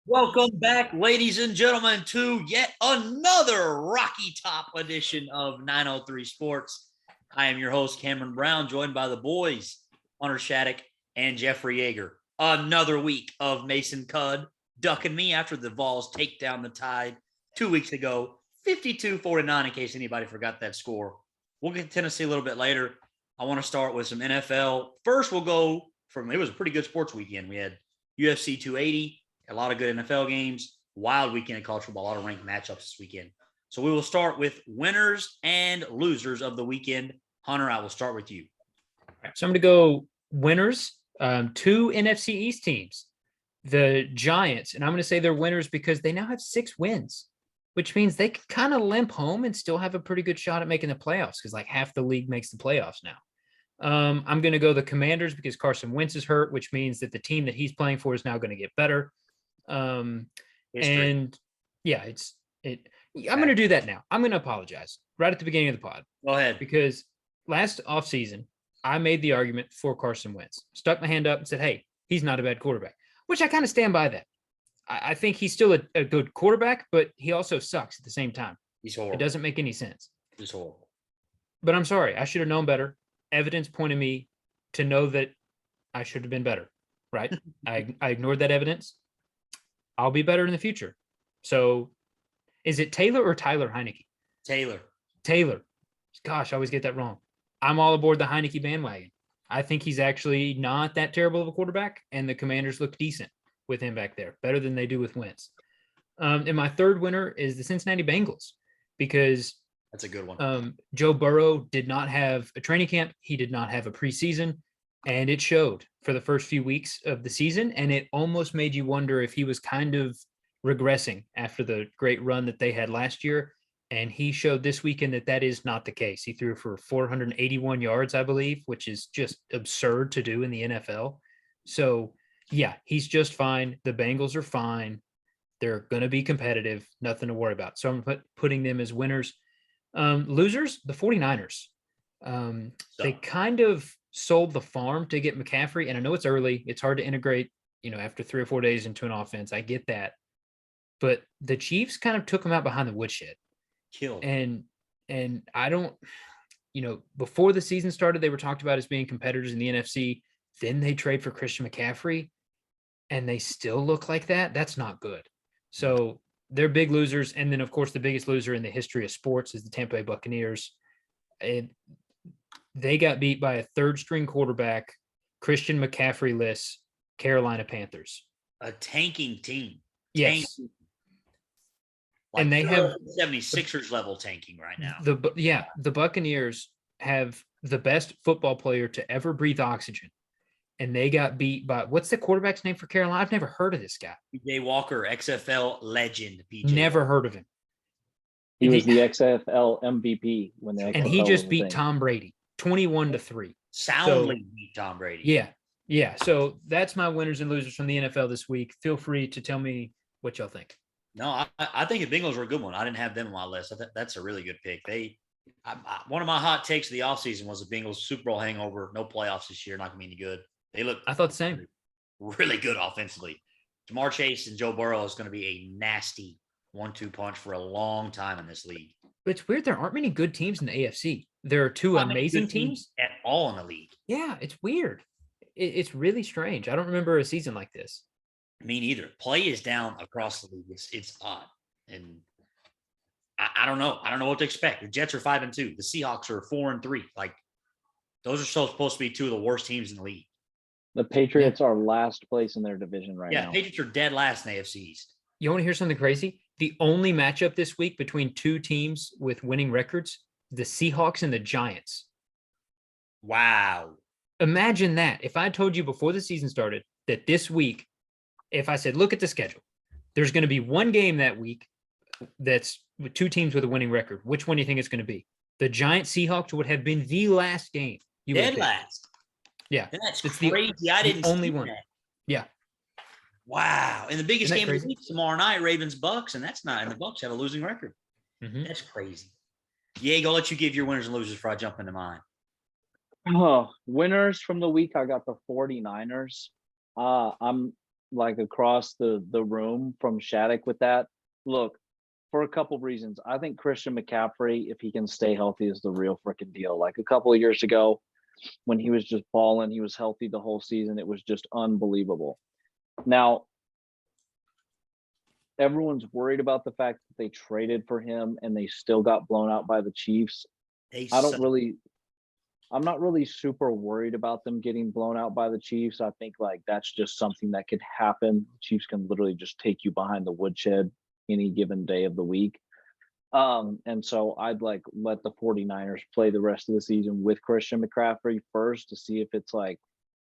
Welcome back, ladies and gentlemen, to yet another Rocky Top edition of 903 Sports. I am your host, Cameron Brown, joined by the boys, Hunter Shattuck and Jeffrey Yeager. Another week of Mason Cudd ducking me after the Vols take down the Tide 2 weeks ago, 52-49, in case anybody forgot that score. We'll get to Tennessee a little bit later. I want to start with some NFL. First, we'll go from, it was a pretty good sports weekend. We had UFC 280. A lot of good NFL games, wild weekend of college football, a lot of ranked matchups this weekend. So we will start with winners and losers of the weekend. Hunter, I will start with you. So I'm going to go winners, two NFC East teams, the Giants. And I'm going to say they're winners because they now have 6 wins, which means they can kind of limp home and still have a pretty good shot at making the playoffs because like half the league makes the playoffs now. I'm going to go the Commanders because Carson Wentz is hurt, which means that the team that he's playing for is now going to get better. And yeah, I'm going to do that now. I'm going to apologize right at the beginning of the pod. Go ahead. Because last offseason, I made the argument for Carson Wentz, stuck my hand up and said, hey, he's not a bad quarterback, which I kind of stand by that. I think he's still a good quarterback, but he also sucks at the same time. He's horrible. It doesn't make any sense. He's horrible. But I'm sorry. I should have known better. Evidence pointed me to know that I should have been better, right? I ignored that evidence. I'll be better in the future. So is it Taylor or Tyler Heineke? Taylor. Gosh, I always get that wrong. I'm all aboard the Heineke bandwagon. I think he's actually not that terrible of a quarterback, and the Commanders look decent with him back there, better than they do with Wentz. And my third winner is the Cincinnati Bengals because that's a good one. Joe Burrow did not have a training camp. He did not have a preseason. And it showed for the first few weeks of the season. And it almost made you wonder if he was kind of regressing after the great run that they had last year. And he showed this weekend that that is not the case. He threw for 481 yards, I believe, which is just absurd to do in the NFL. So, yeah, he's just fine. The Bengals are fine. They're going to be competitive. Nothing to worry about. So I'm putting them as winners. Losers, the 49ers. They kind of sold the farm to get McCaffrey. And I know it's early. It's hard to integrate, after 3 or 4 days into an offense. I get that. But the Chiefs kind of took him out behind the woodshed. Killed. And I don't, before the season started, they were talked about as being competitors in the NFC. Then they trade for Christian McCaffrey and they still look like that. That's not good. So they're big losers. And then, of course, the biggest loser in the history of sports is the Tampa Bay Buccaneers. And they got beat by a third-string quarterback, Christian McCaffrey-less Carolina Panthers. A tanking team. Yes. Like and they have 76ers level tanking right now. The Buccaneers have the best football player to ever breathe oxygen. And they got beat by, what's the quarterback's name for Carolina? I've never heard of this guy. PJ Walker, XFL legend. Never heard of him. He was the XFL MVP when they and he just beat Tom Brady 21-3. Soundly beat Tom Brady. Yeah. So that's my winners and losers from the NFL this week. Feel free to tell me what y'all think. No, I think the Bengals were a good one. I didn't have them on my list. That's a really good pick. One of my hot takes of the offseason was the Bengals Super Bowl hangover. No playoffs this year. Not going to be any good. I thought the same. Really good offensively. Jamar Chase and Joe Burrow is going to be a nasty 1-2 punch for a long time in this league. But it's weird. There aren't many good teams in the AFC. There are 2 amazing teams at all in the league. Yeah, it's weird. It's really strange. I don't remember a season like this. Me neither. Play is down across the league. It's odd. And I don't know. I don't know what to expect. The Jets are 5-2. The Seahawks are 4-3. Like, those are supposed to be 2 of the worst teams in the league. The Patriots are last place in their division right now. Yeah, Patriots are dead last in the AFC East. You want to hear something crazy? The only matchup this week between 2 teams with winning records, the Seahawks and the Giants. Wow. Imagine that. If I told you before the season started that this week, if I said, look at the schedule, there's going to be one game that week that's with 2 teams with a winning record. Which one do you think it's going to be? The Giants-Seahawks would have been the last game. Dead last. Yeah. That's crazy. I didn't only see one. That. Yeah. Wow. And the biggest game of the week tomorrow night, Ravens-Bucs, and the Bucs have a losing record. Mm-hmm. That's crazy. Diego, I'll let you give your winners and losers before I jump into mine. Winners from the week, I got the 49ers. I'm like across the room from Shattuck with that. Look, for a couple of reasons. I think Christian McCaffrey, if he can stay healthy, is the real freaking deal. Like a couple of years ago, when he was just balling, he was healthy the whole season. It was just unbelievable. Now, everyone's worried about the fact that they traded for him and they still got blown out by the Chiefs. I'm not really super worried about them getting blown out by the Chiefs. I think like that's just something that could happen. The Chiefs can literally just take you behind the woodshed any given day of the week. And so I'd like let the 49ers play the rest of the season with Christian McCaffrey first to see if it's like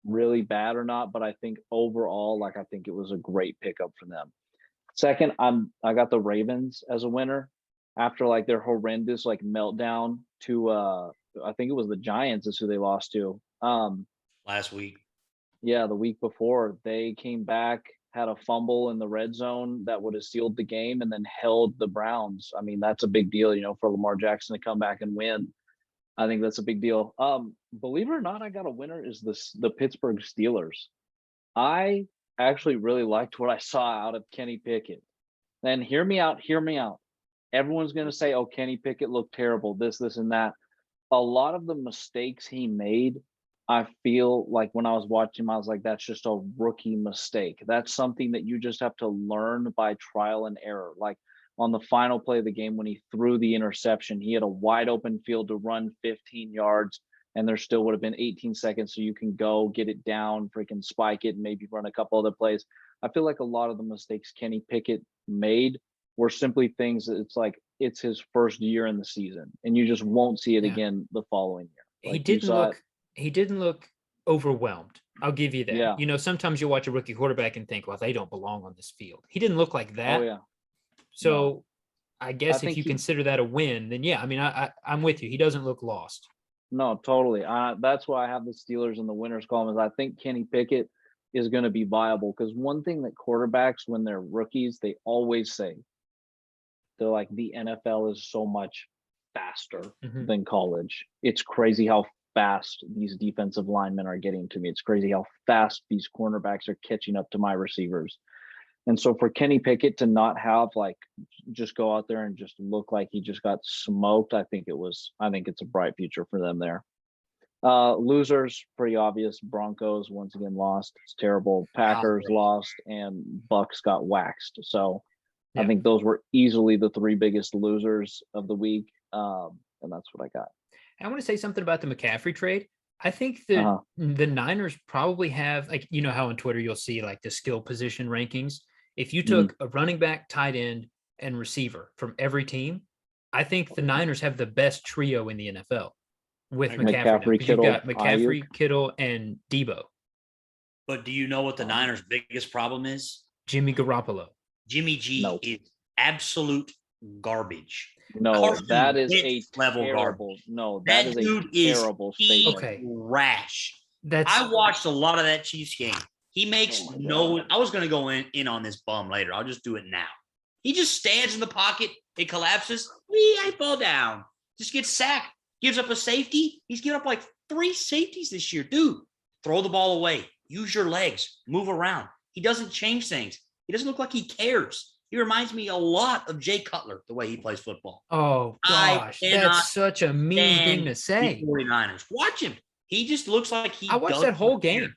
really bad or not. But I think overall, like I think it was a great pickup for them. Second, I got the Ravens as a winner after like their horrendous like meltdown to I think it was the Giants is who they lost to. Last week. Yeah, the week before they came back, had a fumble in the red zone that would have sealed the game and then held the Browns. I mean, that's a big deal, for Lamar Jackson to come back and win. I think that's a big deal. Believe it or not, I got a winner is the Pittsburgh Steelers. I actually really liked what I saw out of Kenny Pickett. Then hear me out. Everyone's going to say, oh, Kenny Pickett looked terrible, this, and that. A lot of the mistakes he made, I feel like when I was watching him, I was like, that's just a rookie mistake. That's something that you just have to learn by trial and error. Like on the final play of the game, when he threw the interception, he had a wide open field to run 15 yards, and there still would have been 18 seconds. So you can go get it down, freaking spike it, and maybe run a couple other plays. I feel like a lot of the mistakes Kenny Pickett made were simply things that it's like, it's his first year in the season, and you just won't see it again the following year. Like he didn't look overwhelmed. I'll give you that. Yeah. Sometimes you watch a rookie quarterback and think, well, they don't belong on this field. He didn't look like that. Oh yeah. So No. I guess if you consider that a win, then yeah, I mean, I'm with you. He doesn't look lost. No, totally. That's why I have the Steelers in the winners column. Is I think Kenny Pickett is going to be viable, because one thing that quarterbacks, when they're rookies, they always say, they're like, the NFL is so much faster than college. It's crazy how fast these defensive linemen are getting to me. It's crazy how fast these cornerbacks are catching up to my receivers. And so for Kenny Pickett to not have like just go out there and just look like he just got smoked, I think it's a bright future for them there. Losers, pretty obvious. Broncos once again lost. It's terrible. Packers lost, and Bucs got waxed. So I think those were easily the three biggest losers of the week. And that's what I got. I want to say something about the McCaffrey trade. I think that the Niners probably have, like, how on Twitter you'll see like the skill position rankings. If you took a running back, tight end, and receiver from every team, I think the Niners have the best trio in the NFL with McCaffrey. Kittle, you've got McCaffrey, Kittle, and Debo. But do you know what the Niners' biggest problem is? Jimmy Garoppolo. Jimmy G is absolute garbage. No, Carson that is Wentz a level terrible. garbage. No, That dude is terrible statement. Okay. Rash. I watched a lot of that Chiefs game. He makes I was going to go in on this bum later. I'll just do it now. He just stands in the pocket. It collapses. I fall down. Just gets sacked. Gives up a safety. He's given up like 3 safeties this year. Dude, throw the ball away. Use your legs. Move around. He doesn't change things. He doesn't look like he cares. He reminds me a lot of Jay Cutler, the way he plays football. Oh, gosh. That's such a mean thing to say. 49ers. Watch him. He just looks like I watched that whole game.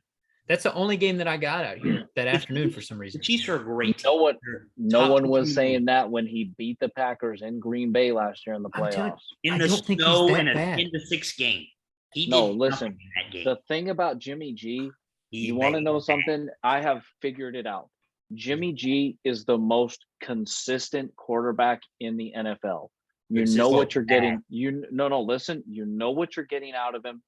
That's the only game that I got out here that afternoon for some reason. The Chiefs are a great team. No one was saying that when he beat the Packers in Green Bay last year in the playoffs. In the snow in the 6th game. Listen, the thing about Jimmy G, you want to know something? I have figured it out. Jimmy G is the most consistent quarterback in the NFL. You know what you're getting. Listen, you know what you're getting out of him.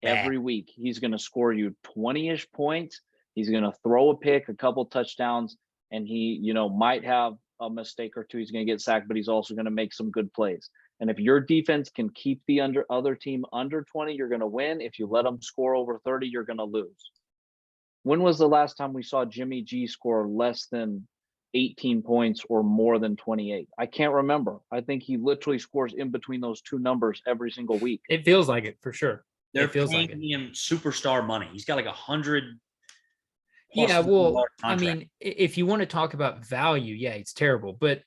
Every week, he's going to score you 20-ish points. He's going to throw a pick, a couple touchdowns, and he, might have a mistake or two. He's going to get sacked, but he's also going to make some good plays. And if your defense can keep the other team under 20, you're going to win. If you let them score over 30, you're going to lose. When was the last time we saw Jimmy G score less than 18 points or more than 28? I can't remember. I think he literally scores in between those two numbers every single week. It feels like it for sure. They're paying him superstar money. He's got like 100. plus Yeah, $1 million well, I contract. mean, if you want to talk about value, yeah, it's terrible. But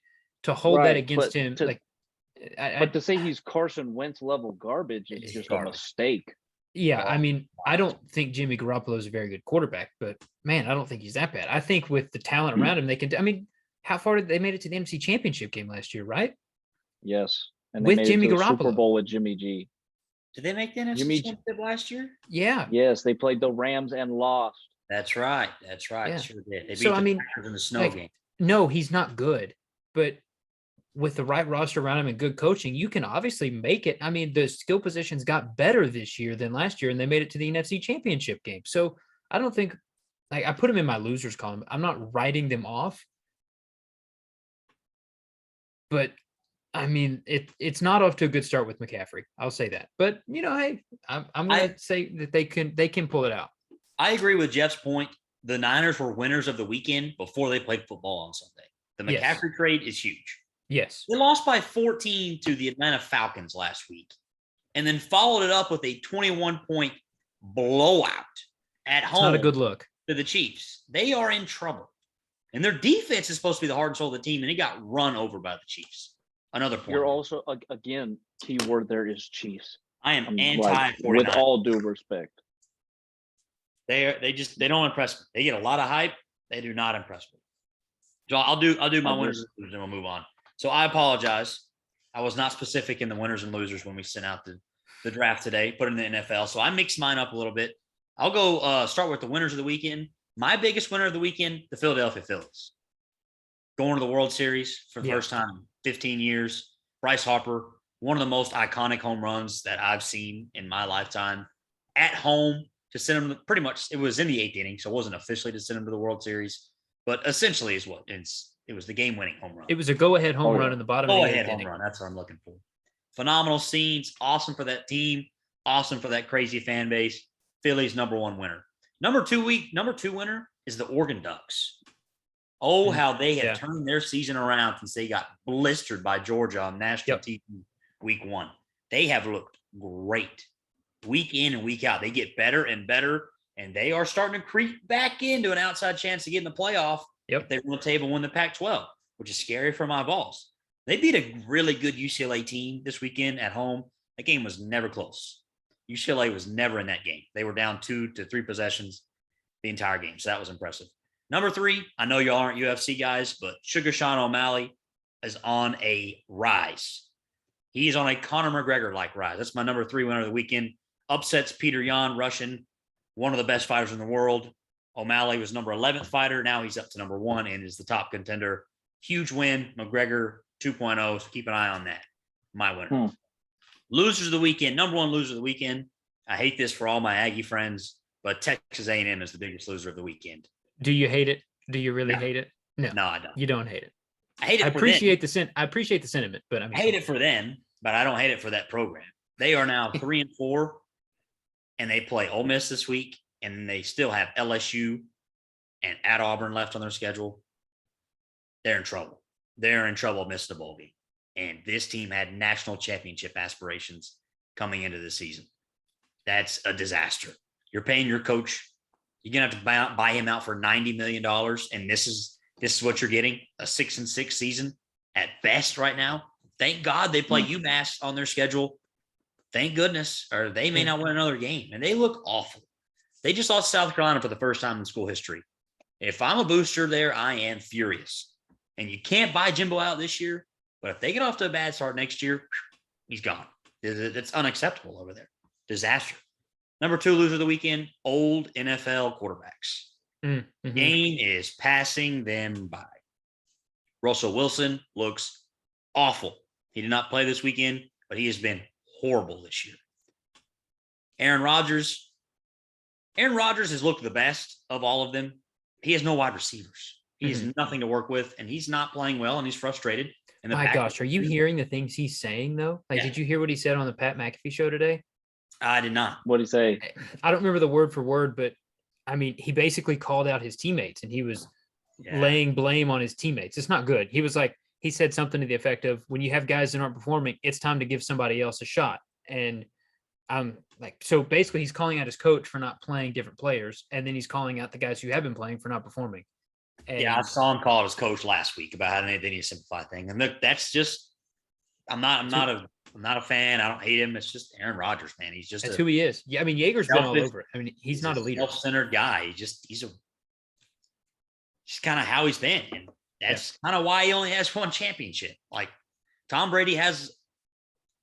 to hold that Right, against but him, to like, but to say he's Carson Wentz level garbage is It's just a garbage. mistake. yeah, I Garbage. mean, I don't think Jimmy Garoppolo is a very good quarterback, but man, I don't think he's that bad. I think with the talent around him, they can. I mean, how far did they made it to the NFC Championship game last year, right? Yes, and they With made it Jimmy to a Super Garoppolo. Bowl with Jimmy G. Did they make the NFC Jimmy G. Championship last year? Yeah, Yes, they played the Rams and lost. That's right. That's right. yeah. Sure did. They So beat I the mean, Packers in the snow like, game. no, he's not good, but with the right roster around him and good coaching, you can obviously make it. I mean, the skill positions got better this year than last year, and they made it to the NFC Championship game. So I don't think, like, I put them in my losers column. I'm not writing them off, but I mean, it's not off to a good start with McCaffrey. I'll say that. But hey, I'm gonna say that they can pull it out. I agree with Jeff's point. The Niners were winners of the weekend before they played football on Sunday. The Yes. McCaffrey trade is huge. Yes. They lost by 14 to the Atlanta Falcons last week, and then followed it up with a 21-point blowout at It's home not a good look. to the Chiefs. They are in trouble. And their defense is supposed to be the heart and soul of the team, and it got run over by the Chiefs. Another point. You're also again, key word there is Chiefs. I am I'm anti-49. with all due respect. They don't impress me. They get a lot of hype. They do not impress me. So I'll do my winners and losers, and we'll move on. So I apologize. I was not specific in the winners and losers when we sent out the draft today, put in the NFL. So I mixed mine up a little bit. I'll go start with the winners of the weekend. My biggest winner of the weekend, the Philadelphia Phillies. Going to the World Series for the first time in 15 years. Bryce Harper, one of the most iconic home runs that I've seen in my lifetime. At home to send him, pretty much, it was in the 8th inning, so it wasn't officially to send him to the World Series, but essentially is what it was the game-winning home run. It was a go-ahead home run in the bottom of the 8th home inning. run. That's what I'm looking for. Phenomenal scenes. Awesome for that team. Awesome for that crazy fan base. Philly's number one winner. Number two winner is the Oregon Ducks. Oh, how they have turned their season around since they got blistered by Georgia on national TV week 1. They have looked great week in and week out. They get better and better, and they are starting to creep back into an outside chance to get in the playoff. If they run the table and win the Pac-12, which is scary for my balls. They beat a really good UCLA team this weekend at home. That game was never close. UCLA was never in that game. They were down 2 to 3 possessions the entire game, so that was impressive. Number 3, I know y'all aren't UFC guys, but Sugar Sean O'Malley is on a rise. He's on a Conor McGregor-like rise. That's my number 3 winner of the weekend. Upsets Peter Yan, Russian, one of the best fighters in the world. O'Malley was number 11th fighter. Now he's up to number 1 and is the top contender. Huge win. McGregor 2.0. So keep an eye on that. My winner. Losers of the weekend. Number 1 loser of the weekend. I hate this for all my Aggie friends, but Texas A&M is the biggest loser of the weekend. Do you hate it? Do you really hate it? No, I don't. You don't hate it. I hate it. I appreciate the sentiment, but I hate it for them, but I don't hate it for that program. They are now 3-4, and they play Ole Miss this week. And they still have LSU and at Auburn left on their schedule. They're in trouble. They're in trouble missing the bowl game. And this team had national championship aspirations coming into the season. That's a disaster. You're paying your coach. You're going to have to buy him out for $90 million. And this is what you're getting, a 6-6 season at best right now. Thank God they play UMass on their schedule. Thank goodness, or they may not win another game. And they look awful. They just lost South Carolina for the first time in school history. If I'm a booster there, I am furious. And you can't buy Jimbo out this year, but if they get off to a bad start next year, he's gone. It's unacceptable over there. Disaster. Number 2 loser of the weekend, old NFL quarterbacks. Mm-hmm. Game is passing them by. Russell Wilson looks awful. He did not play this weekend, but he has been horrible this year. Aaron Rodgers has looked the best of all of them. He has no wide receivers. He has nothing to work with, and he's not playing well, and he's frustrated. And my gosh, are you hearing the things he's saying, though? Like, did you hear what he said on the Pat McAfee show today? I did not. What did he say? I don't remember the word for word, but, I mean, he basically called out his teammates, and he was laying blame on his teammates. It's not good. He said something to the effect of, when you have guys that aren't performing, it's time to give somebody else a shot. And So basically he's calling out his coach for not playing different players, and then he's calling out the guys who have been playing for not performing. And yeah, I saw him call his coach last week about how they need to simplify things. And look, that's just I'm not a fan. I don't hate him. It's just Aaron Rodgers, man. He's just that's who he is. Yeah, I mean, Yeager's been all over it. I mean, he's not a leader. Self-centered guy. He's kind of how he's been. And that's kind of why he only has one championship. Like Tom Brady has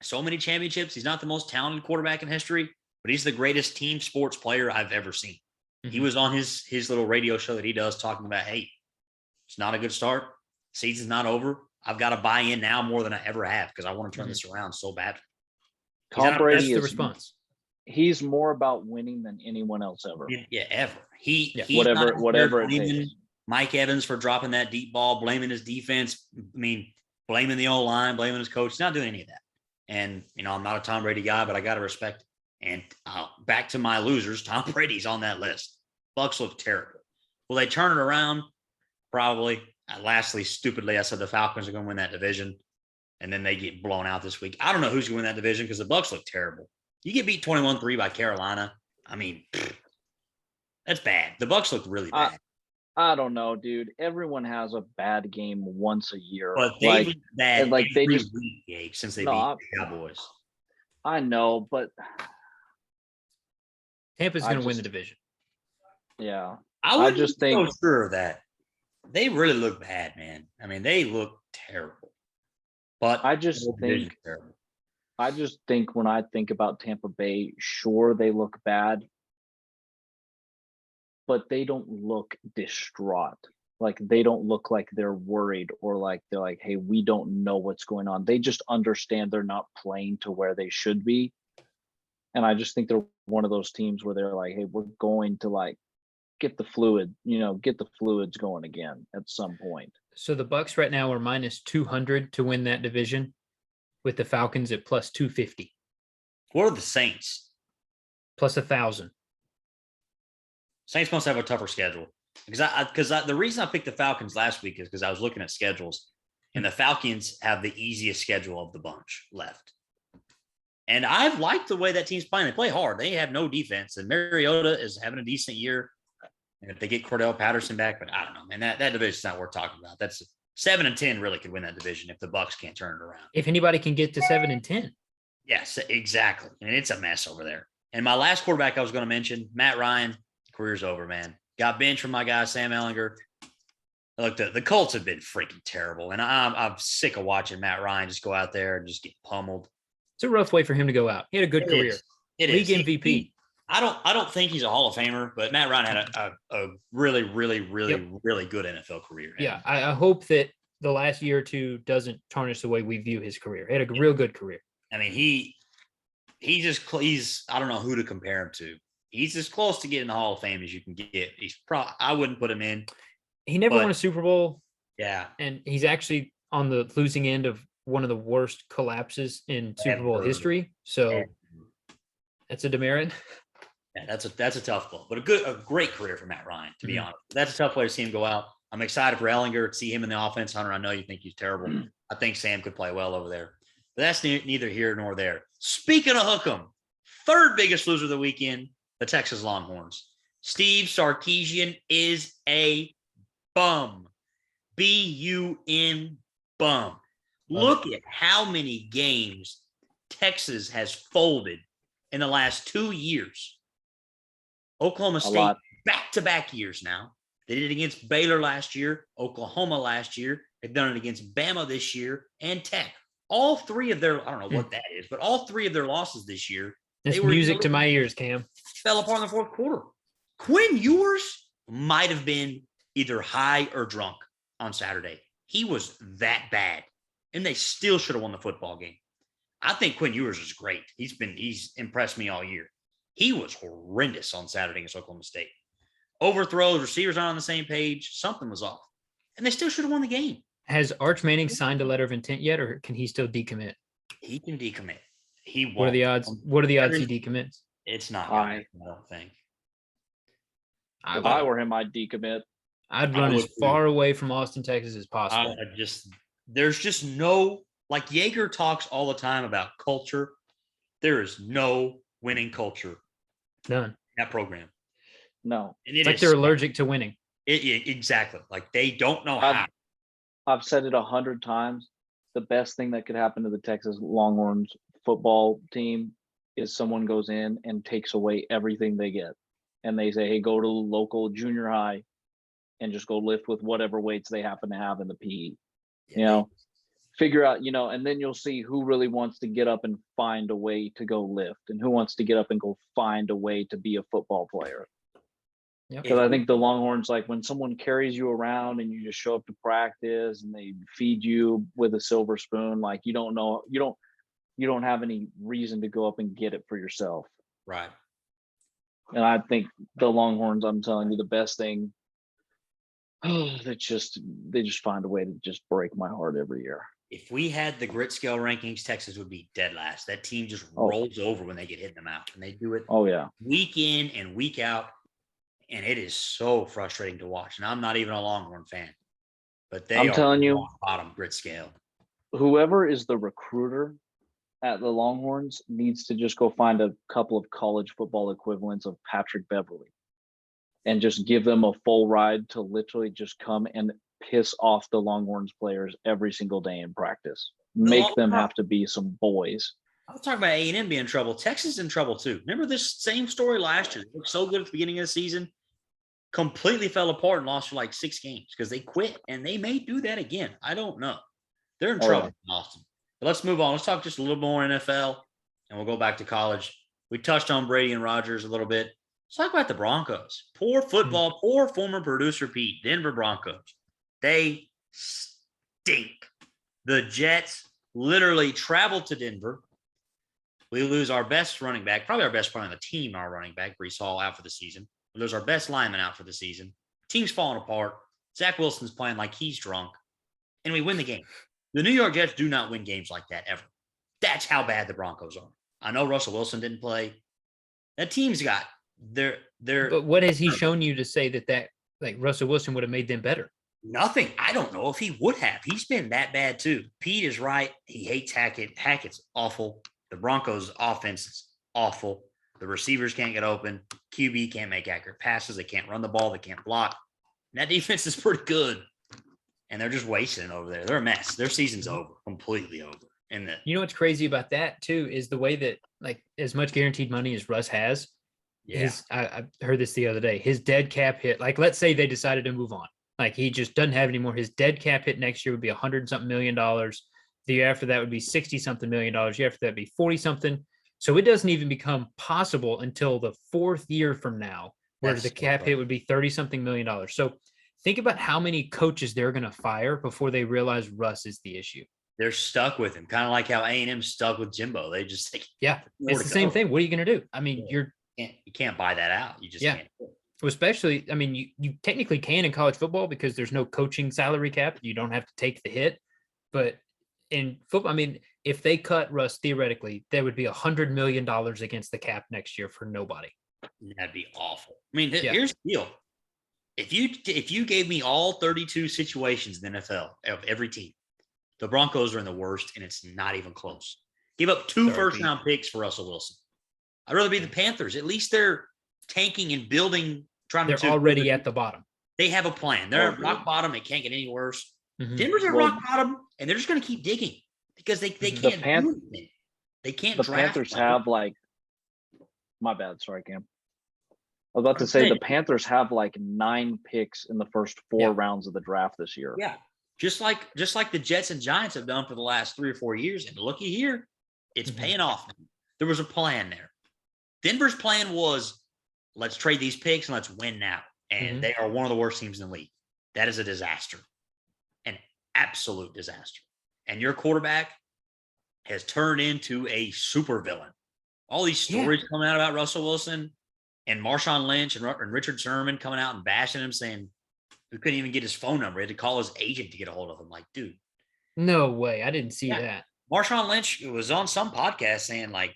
so many championships. He's not the most talented quarterback in history, but he's the greatest team sports player I've ever seen. Mm-hmm. He was on his little radio show that he does talking about, hey, it's not a good start. Season's not over. I've got to buy in now more than I ever have because I want to turn this around so badly. Tom Brady is the response. He's more about winning than anyone else ever. Yeah, ever. He's whatever it takes. Mike Evans for dropping that deep ball, blaming his defense. I mean, blaming the O-line, blaming his coach. He's not doing any of that. And, I'm not a Tom Brady guy, but I got to respect it. And back to my losers, Tom Brady's on that list. Bucs look terrible. Will they turn it around? Probably. Lastly, stupidly, I said the Falcons are going to win that division, and then they get blown out this week. I don't know who's going to win that division because the Bucs look terrible. You get beat 21-3 by Carolina. I mean, that's bad. The Bucs look really bad. I don't know, dude. Everyone has a bad game once a year. But they look bad they just week since they beat the Cowboys. I know, but Tampa's going to win the division. Yeah. I just think so sure of that. They really look bad, man. I mean, they look terrible. But I just think when I think about Tampa Bay, sure, they look bad, but they don't look distraught. Like they don't look like they're worried or like they're like, hey, we don't know what's going on. They just understand they're not playing to where they should be. And I just think they're one of those teams where they're like, hey, we're going to like get the fluids going again at some point. So the Bucs right now are minus 200 to win that division, with the Falcons at plus 250. What are the Saints? Plus 1,000. Saints must have a tougher schedule because the reason I picked the Falcons last week is because I was looking at schedules, and the Falcons have the easiest schedule of the bunch left. And I've liked the way that team's playing. They play hard. They have no defense, and Mariota is having a decent year. And if they get Cordell Patterson back, but I don't know, man, that division's not worth talking about. That's 7-10 really could win that division if the Bucs can't turn it around. If anybody can get to 7-10. Yes, exactly. I mean, it's a mess over there. And my last quarterback I was going to mention, Matt Ryan, career's over, man. Got benched from my guy, Sam Ehlinger. Look, the Colts have been freaking terrible. And I'm sick of watching Matt Ryan just go out there and just get pummeled. It's a rough way for him to go out. He had a good career. League MVP. I don't think he's a Hall of Famer, but Matt Ryan had a really, really, really, really good NFL career. Yeah, I hope that the last year or two doesn't tarnish the way we view his career. He had a real good career. I mean, he's I don't know who to compare him to. He's as close to getting the Hall of Fame as you can get. I wouldn't put him in. He never won a Super Bowl. Yeah, and he's actually on the losing end of one of the worst collapses in Super Bowl history. So that's a demerit. Yeah, that's a tough blow, but a great career for Matt Ryan, to be honest. That's a tough way to see him go out. I'm excited for Ehlinger to see him in the offense. Hunter, I know you think he's terrible. I think Sam could play well over there, but that's neither here nor there. Speaking of Hook'em, third biggest loser of the weekend, the Texas Longhorns. Steve Sarkisian is a bum. B-U-M, bum. Look at how many games Texas has folded in the last 2 years. Oklahoma State, back-to-back years now. They did it against Baylor last year, Oklahoma last year. They've done it against Bama this year and Tech. All three of their, I don't know what that is, but all three of their losses this year. It's music to my ears, Cam. Fell apart in the fourth quarter. Quinn Ewers might have been either high or drunk on Saturday. He was that bad, and they still should have won the football game. I think Quinn Ewers is great. He's impressed me all year. He was horrendous on Saturday against Oklahoma State. Overthrows, receivers aren't on the same page. Something was off. And they still should have won the game. Has Arch Manning signed a letter of intent yet, or can he still decommit? He can decommit. He won't. What are the odds? What are the odds he decommits? It's not high. I don't think. If I were him, I'd decommit. I'd run as far away from Austin, Texas as possible. There's just no, like Yeager talks all the time about culture. There is no winning culture None. in that program. No. And It's like they're allergic to winning. Exactly. Like they don't know how. I've said it 100 times. The best thing that could happen to the Texas Longhorns football team is someone goes in and takes away everything they get. And they say, hey, go to local junior high and just go lift with whatever weights they happen to have in the PE. Figure out, and then you'll see who really wants to get up and find a way to go lift and who wants to get up and go find a way to be a football player. Because I think the Longhorns, like when someone carries you around and you just show up to practice and they feed you with a silver spoon, like you don't have any reason to go up and get it for yourself. Right. And I think the Longhorns, I'm telling you, the best thing, they just find a way to just break my heart every year. If we had the grit scale rankings, Texas would be dead last. That team just rolls over when they get hit in the mouth, and they do it week in and week out. And it is so frustrating to watch. And I'm not even a Longhorn fan, but I'm telling you, bottom grit scale. Whoever is the recruiter at the Longhorns needs to just go find a couple of college football equivalents of Patrick Beverly and just give them a full ride to literally just come and piss off the Longhorns players every single day in practice. Make them have to be some boys. I was talking about A&M being in trouble. Texas is in trouble too. Remember this same story last year? They looked so good at the beginning of the season, completely fell apart and lost for like 6 games because they quit, and they may do that again. I don't know. They're in trouble in Austin. But let's move on. Let's talk just a little more NFL, and we'll go back to college. We touched on Brady and Rodgers a little bit. Let's talk about the Broncos. Poor football, poor former producer Pete, Denver Broncos. They stink. The Jets literally traveled to Denver. We lose our best running back, probably our best player on the team, our running back, Breece Hall, out for the season. We lose our best lineman out for the season. Team's falling apart. Zach Wilson's playing like he's drunk. And we win the game. The New York Jets do not win games like that ever. That's how bad the Broncos are. I know Russell Wilson didn't play. That team's got their. But what has he shown you to say that like Russell Wilson would have made them better? Nothing. I don't know if he would have. He's been that bad too. Pete is right. He hates Hackett. Hackett's awful. The Broncos' offense is awful. The receivers can't get open. QB can't make accurate passes. They can't run the ball. They can't block. And that defense is pretty good. And they're just wasting it over there. They're a mess. Their season's over, completely over. And you know what's crazy about that too is the way that, like, as much guaranteed money as Russ has. I heard this the other day. His dead cap hit. Like, let's say they decided to move on. Like, he just doesn't have any more. His dead cap hit next year would be $100-something million. The year after that would be $60-something million. The year after that would be 40-something. So it doesn't even become possible until the 4th year from now, where the cap hit would be $30-something million. So think about how many coaches they're going to fire before they realize Russ is the issue. They're stuck with him, kind of like how A&M stuck with Jimbo. They just think, it's the same thing. What are you going to do? I mean, you can't buy that out. You just can't. Well, especially, I mean, you technically can in college football because there's no coaching salary cap. You don't have to take the hit. But in football, I mean, if they cut Russ, theoretically, there would be $100 million against the cap next year for nobody. That'd be awful. I mean, here's the deal. If you gave me all 32 situations in the NFL of every team, the Broncos are in the worst, and it's not even close. Give up 2 first-round picks for Russell Wilson. I'd rather be the Panthers. At least they're tanking and building. They're already at the bottom. They have a plan. They're at rock bottom. It can't get any worse. Mm-hmm. Denver's at rock bottom, and they're just going to keep digging because they can't do anything. They can't the draft. Panthers have like – my bad. Sorry, Cam. I was about to say the Panthers have like 9 picks in the first 4 rounds of the draft this year. Yeah. Just like the Jets and Giants have done for the last 3 or 4 years. And looky here, it's paying off. There was a plan there. Denver's plan was, let's trade these picks and let's win now. And they are one of the worst teams in the league. That is a disaster. An absolute disaster. And your quarterback has turned into a supervillain. All these stories coming out about Russell Wilson and Marshawn Lynch and Richard Sherman coming out and bashing him, saying we couldn't even get his phone number. He had to call his agent to get a hold of him. Like, dude. No way. I didn't see that. Marshawn Lynch was on some podcast saying, like,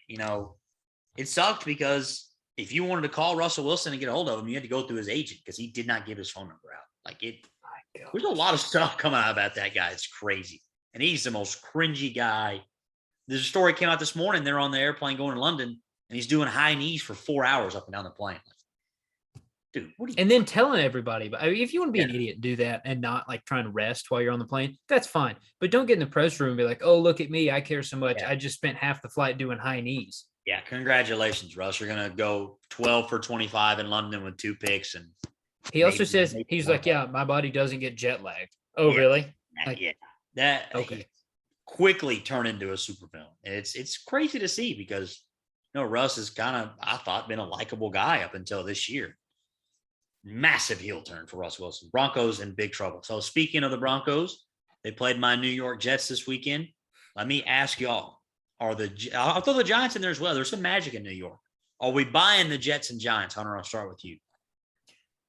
it sucked because if you wanted to call Russell Wilson and get a hold of him, you had to go through his agent because he did not give his phone number out. Like, there's a lot of stuff coming out about that guy. It's crazy. And he's the most cringy guy. There's a story came out this morning. They're on the airplane going to London. and he's doing high knees for 4 hours up and down the plane. Dude, what are you? And then telling everybody, but I mean, if you want to be an idiot, do that and not like trying to rest while you're on the plane. That's fine. But don't get in the press room and be like, oh, look at me. I care so much. Yeah. I just spent half the flight doing high knees. Yeah, congratulations, Russ. You're going to go 12 for 25 in London with 2 picks. And he also says, he's like, yeah, my body doesn't get jet lagged. Oh, yeah. really? Like, yeah. That okay. Quickly turn into a super villain. It's crazy to see because, Russ has kind of, I thought, been a likable guy up until this year. Massive heel turn for Russ Wilson. Broncos in big trouble. So speaking of the Broncos, they played my New York Jets this weekend. Let me ask y'all, I'll throw the Giants in there as well. There's some magic in New York. Are we buying the Jets and Giants? Hunter, I'll start with you.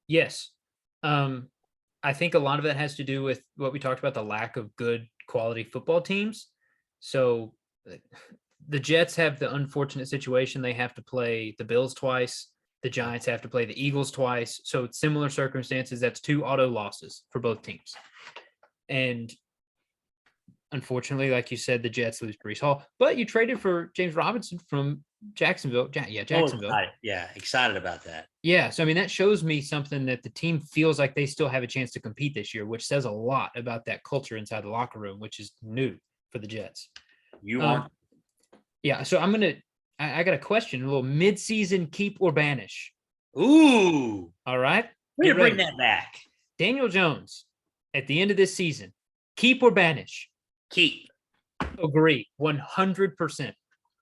Yes. I think a lot of that has to do with what we talked about, the lack of good quality football teams. So the Jets have the unfortunate situation. They have to play the Bills twice. The Giants have to play the Eagles twice. So similar circumstances, that's 2 auto losses for both teams. And unfortunately, like you said, the Jets lose Breece Hall, but you traded for James Robinson from Jacksonville. Jacksonville. Excited about that. Yeah. So, I mean, that shows me something that the team feels like they still have a chance to compete this year, which says a lot about that culture inside the locker room, which is new for the Jets. You want? Yeah. So I got a question, a little mid-season keep or banish. Ooh. All right. We're going to bring that back. Daniel Jones at the end of this season, keep or banish? Keep. Agree. 100%.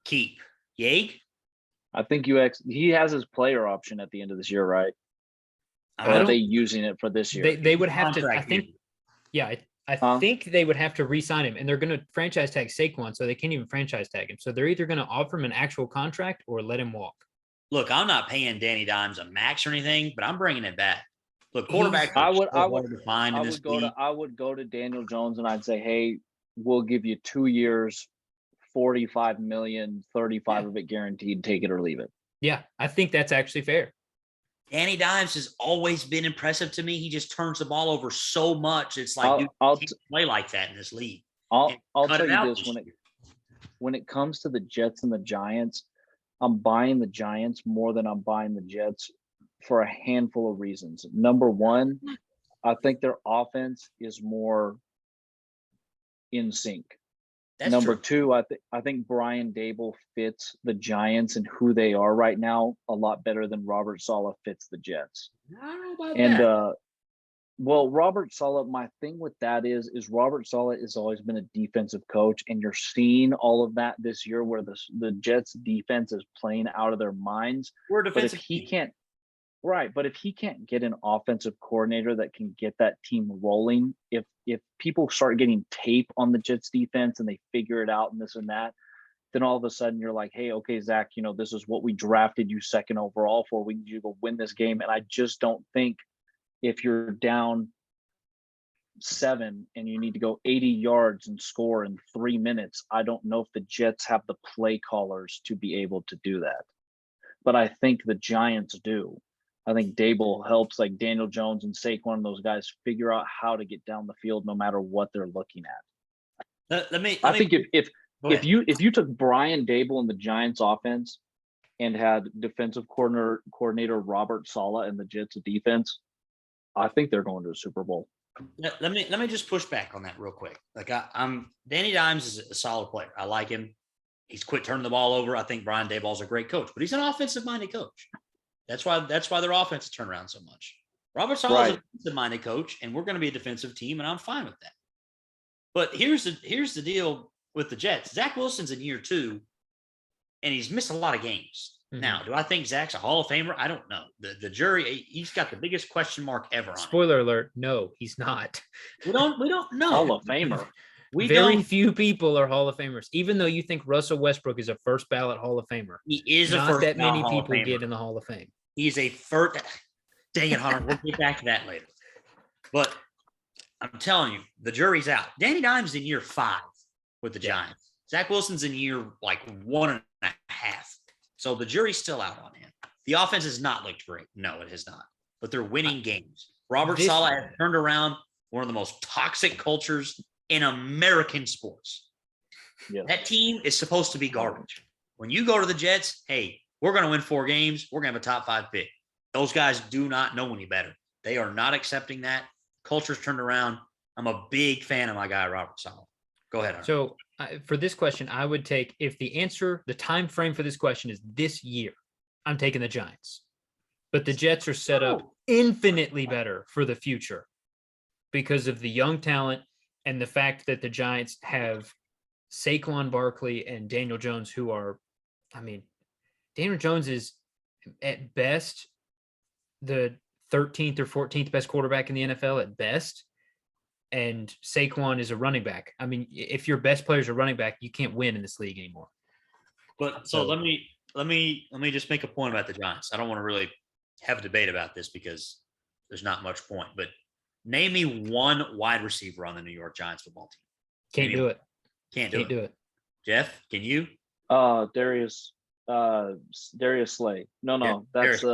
Keep. Yeg? I think he has his player option at the end of this year, right? Or are they using it for this year? They would have to, I think. Yeah, I think they would have to re-sign him, and they're going to franchise tag Saquon, so they can't even franchise tag him. So they're either going to offer him an actual contract or let him walk. Look, I'm not paying Danny Dimes a max or anything, but I'm bringing it back. Look, quarterback. I would go to Daniel Jones and I'd say, hey, we'll give you 2 years, $45 million, 35 of it guaranteed. Take it or leave it. Yeah, I think that's actually fair. Danny Dimes has always been impressive to me. He just turns the ball over so much. It's like, dude, you can't play like that in this league. I'll tell you this, when it comes to the Jets and the Giants, I'm buying the Giants more than I'm buying the Jets for a handful of reasons. Number one, I think their offense is more in sync. That's Number true. two, I think Brian Dable fits the Giants and who they are right now a lot better than Robert Saleh fits the Jets. I don't know about that. Well, Robert Saleh, my thing with that is Robert Saleh has always been a defensive coach, and you're seeing all of that this year where the Jets defense is playing out of their minds. We're a defensive but if he can't get an offensive coordinator that can get that team rolling, if people start getting tape on the Jets defense and they figure it out and this and that, then all of a sudden you're like, hey, okay, Zach, this is what we drafted you second overall for. We need you to go win this game. And I just don't think if you're down 7 and you need to go 80 yards and score in 3 minutes, I don't know if the Jets have the play callers to be able to do that. But I think the Giants do. I think Dable helps like Daniel Jones and Saquon and those guys figure out how to get down the field no matter what they're looking at. I think if you took Brian Dable and the Giants offense and had defensive coordinator Robert Saleh and the Jets defense, I think they're going to a Super Bowl. Let me just push back on that real quick. Like I'm Danny Dimes is a solid player. I like him. He's quit turning the ball over. I think Brian Daboll's a great coach, but he's an offensive-minded coach. That's why their offense has turned around so much. Robert Saleh is a defensive-minded coach, and we're going to be a defensive team, and I'm fine with that. But here's the deal with the Jets. Zach Wilson's in year 2, and he's missed a lot of games. Mm-hmm. Now, do I think Zach's a Hall of Famer? I don't know. The jury, he's got the biggest question mark ever on Spoiler alert, no, he's not. We don't know. Hall of Famer. Very few people are Hall of Famers, even though you think Russell Westbrook is a first ballot Hall of Famer. He is not a first that many Hall people get in the Hall of Fame. He's a first. Dang it, Hunter. We'll get back to that later. But I'm telling you, the jury's out. Danny Dimes in year 5 with the Giants. Zach Wilson's in year like 1.5. So the jury's still out on him. The offense has not looked great. No, it has not. But they're winning games. Robert Saleh has turned around one of the most toxic cultures in American sports. Yeah. That team is supposed to be garbage. When you go to the Jets, hey, We're going to win 4 games. We're going to have a top 5 pick. Those guys do not know any better. They are not accepting that. Culture's turned around. I'm a big fan of my guy, Robert Saleh. Go ahead, Aaron. So for this question, I would take, if the time frame for this question is this year, I'm taking the Giants. But the Jets are set up infinitely better for the future because of the young talent and the fact that the Giants have Saquon Barkley and Daniel Jones, who are, Daniel Jones is at best the 13th or 14th best quarterback in the NFL at best. And Saquon is a running back. I mean, if your best player is a running back, you can't win in this league anymore. But so let me just make a point about the Giants. I don't want to really have a debate about this because there's not much point. But name me one wide receiver on the New York Giants football team. Can't do it. Can't do it. Jeff, can you? Darius Slay. No, that's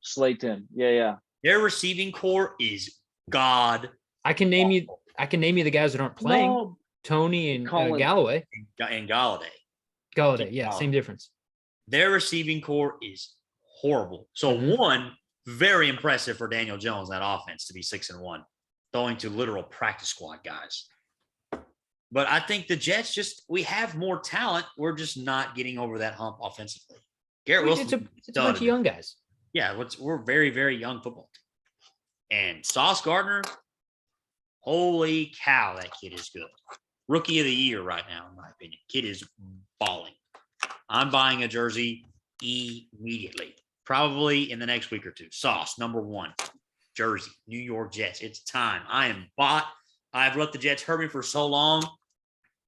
Slayton. Yeah. Their receiving core is God. I can name you the guys that aren't playing. No. Tony and Galloway. And Galladay. Yeah, same difference. Their receiving core is horrible. So one, very impressive for Daniel Jones, that offense, to be 6-1, throwing to literal practice squad guys. But I think the Jets we have more talent. We're just not getting over that hump offensively. Garrett Wilson. It's a bunch of young guys. Yeah, we're very, very young football team. And Sauce Gardner, holy cow, that kid is good. Rookie of the year right now, in my opinion. Kid is balling. I'm buying a jersey immediately, probably in the next week or two. Sauce, number 1, jersey, New York Jets. It's time. I am bought. I've let the Jets hurt me for so long.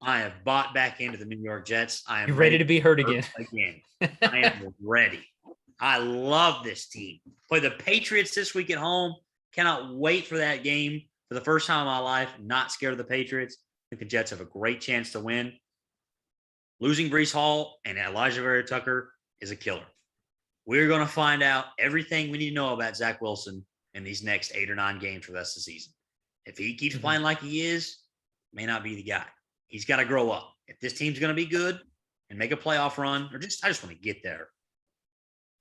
I have bought back into the New York Jets. I am You're ready to be hurt again. I am ready. I love this team. Play the Patriots this week at home. Cannot wait for that game. For the first time in my life, not scared of the Patriots. I think the Jets have a great chance to win. Losing Breece Hall and Elijah Vera Tucker is a killer. We're going to find out everything we need to know about Zach Wilson in these next 8 or 9 games for the rest of the season. If he keeps playing like he is, may not be the guy. He's got to grow up. If this team's going to be good and make a playoff run, I just want to get there.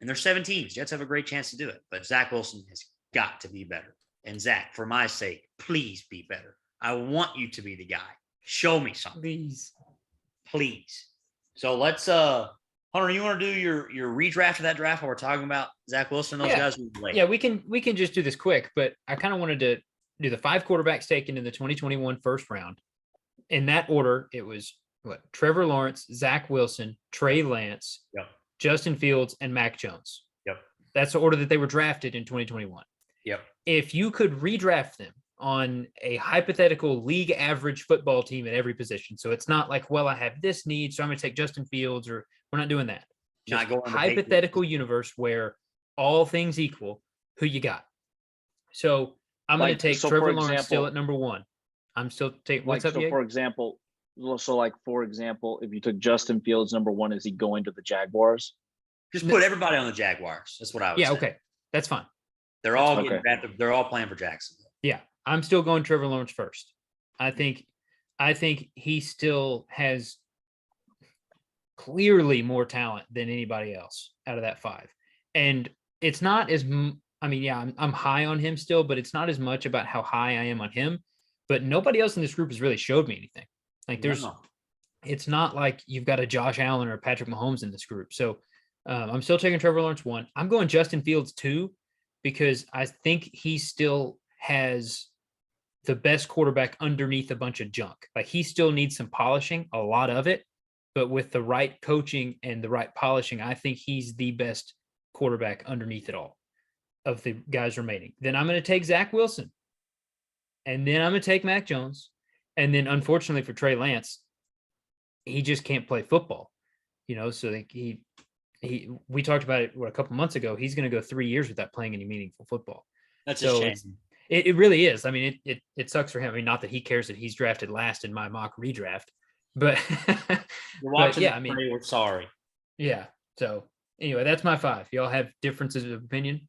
And there's 7 teams. Jets have a great chance to do it. But Zach Wilson has got to be better. And Zach, for my sake, please be better. I want you to be the guy. Show me something. Please. So let's Hunter, you want to do your redraft of that draft while we're talking about Zach Wilson? Those guys will play. Yeah, we can just do this quick, but I kind of wanted to do the 5 quarterbacks taken in the 2021 first round. In that order, it was Trevor Lawrence, Zach Wilson, Trey Lance, Justin Fields, and Mac Jones. That's the order that they were drafted in 2021. If you could redraft them on a hypothetical league average football team at every position, so it's not like, well, I have this need, so I'm going to take Justin Fields, or we're not doing that. Just hypothetical universe where all things equal, who you got? So I'm going to take Trevor Lawrence still at number 1. I'm still taking what's up, for example, if you took Justin Fields number 1, is he going to the Jaguars? Just put everybody on the Jaguars. That's what I would say. Okay. That's fine. They're all getting drafted. They're all playing for Jacksonville. Yeah. I'm still going Trevor Lawrence first. I think he still has clearly more talent than anybody else out of that 5. And it's not as, I'm high on him still, but it's not as much about how high I am on him. But nobody else in this group has really showed me anything. It's not like you've got a Josh Allen or Patrick Mahomes in this group. So I'm still taking Trevor Lawrence 1. I'm going Justin Fields 2 because I think he still has the best quarterback underneath a bunch of junk. Like, he still needs some polishing, a lot of it, but with the right coaching and the right polishing, I think he's the best quarterback underneath it all of the guys remaining. Then I'm going to take Zach Wilson. And then I'm going to take Mac Jones. And then, unfortunately for Trey Lance, he just can't play football. So we talked about it a couple months ago. He's going to go 3 years without playing any meaningful football. That's a shame. It really is. I mean, it sucks for him. I mean, not that he cares that he's drafted last in my mock redraft, but you're watching. We're sorry. Yeah. So anyway, that's my 5. Y'all have differences of opinion?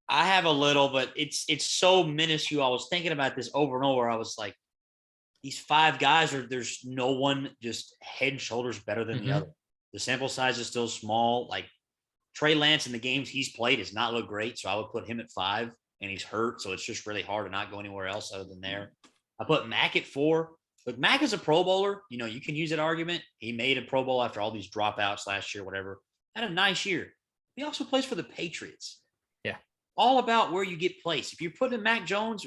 I have a little, but it's so minuscule. I was thinking about this over and over. I was like, these 5 guys there's no one just head and shoulders better than the other. The sample size is still small. Like Trey Lance in the games he's played has not looked great, so I would put him at 5, and he's hurt, so it's just really hard to not go anywhere else other than there. I put Mac at 4. Look, Mac is a Pro Bowler. You know, you can use that argument. He made a Pro Bowl after all these dropouts last year, whatever. Had a nice year. He also plays for the Patriots. Yeah. All about where you get placed. If you're putting Mac Jones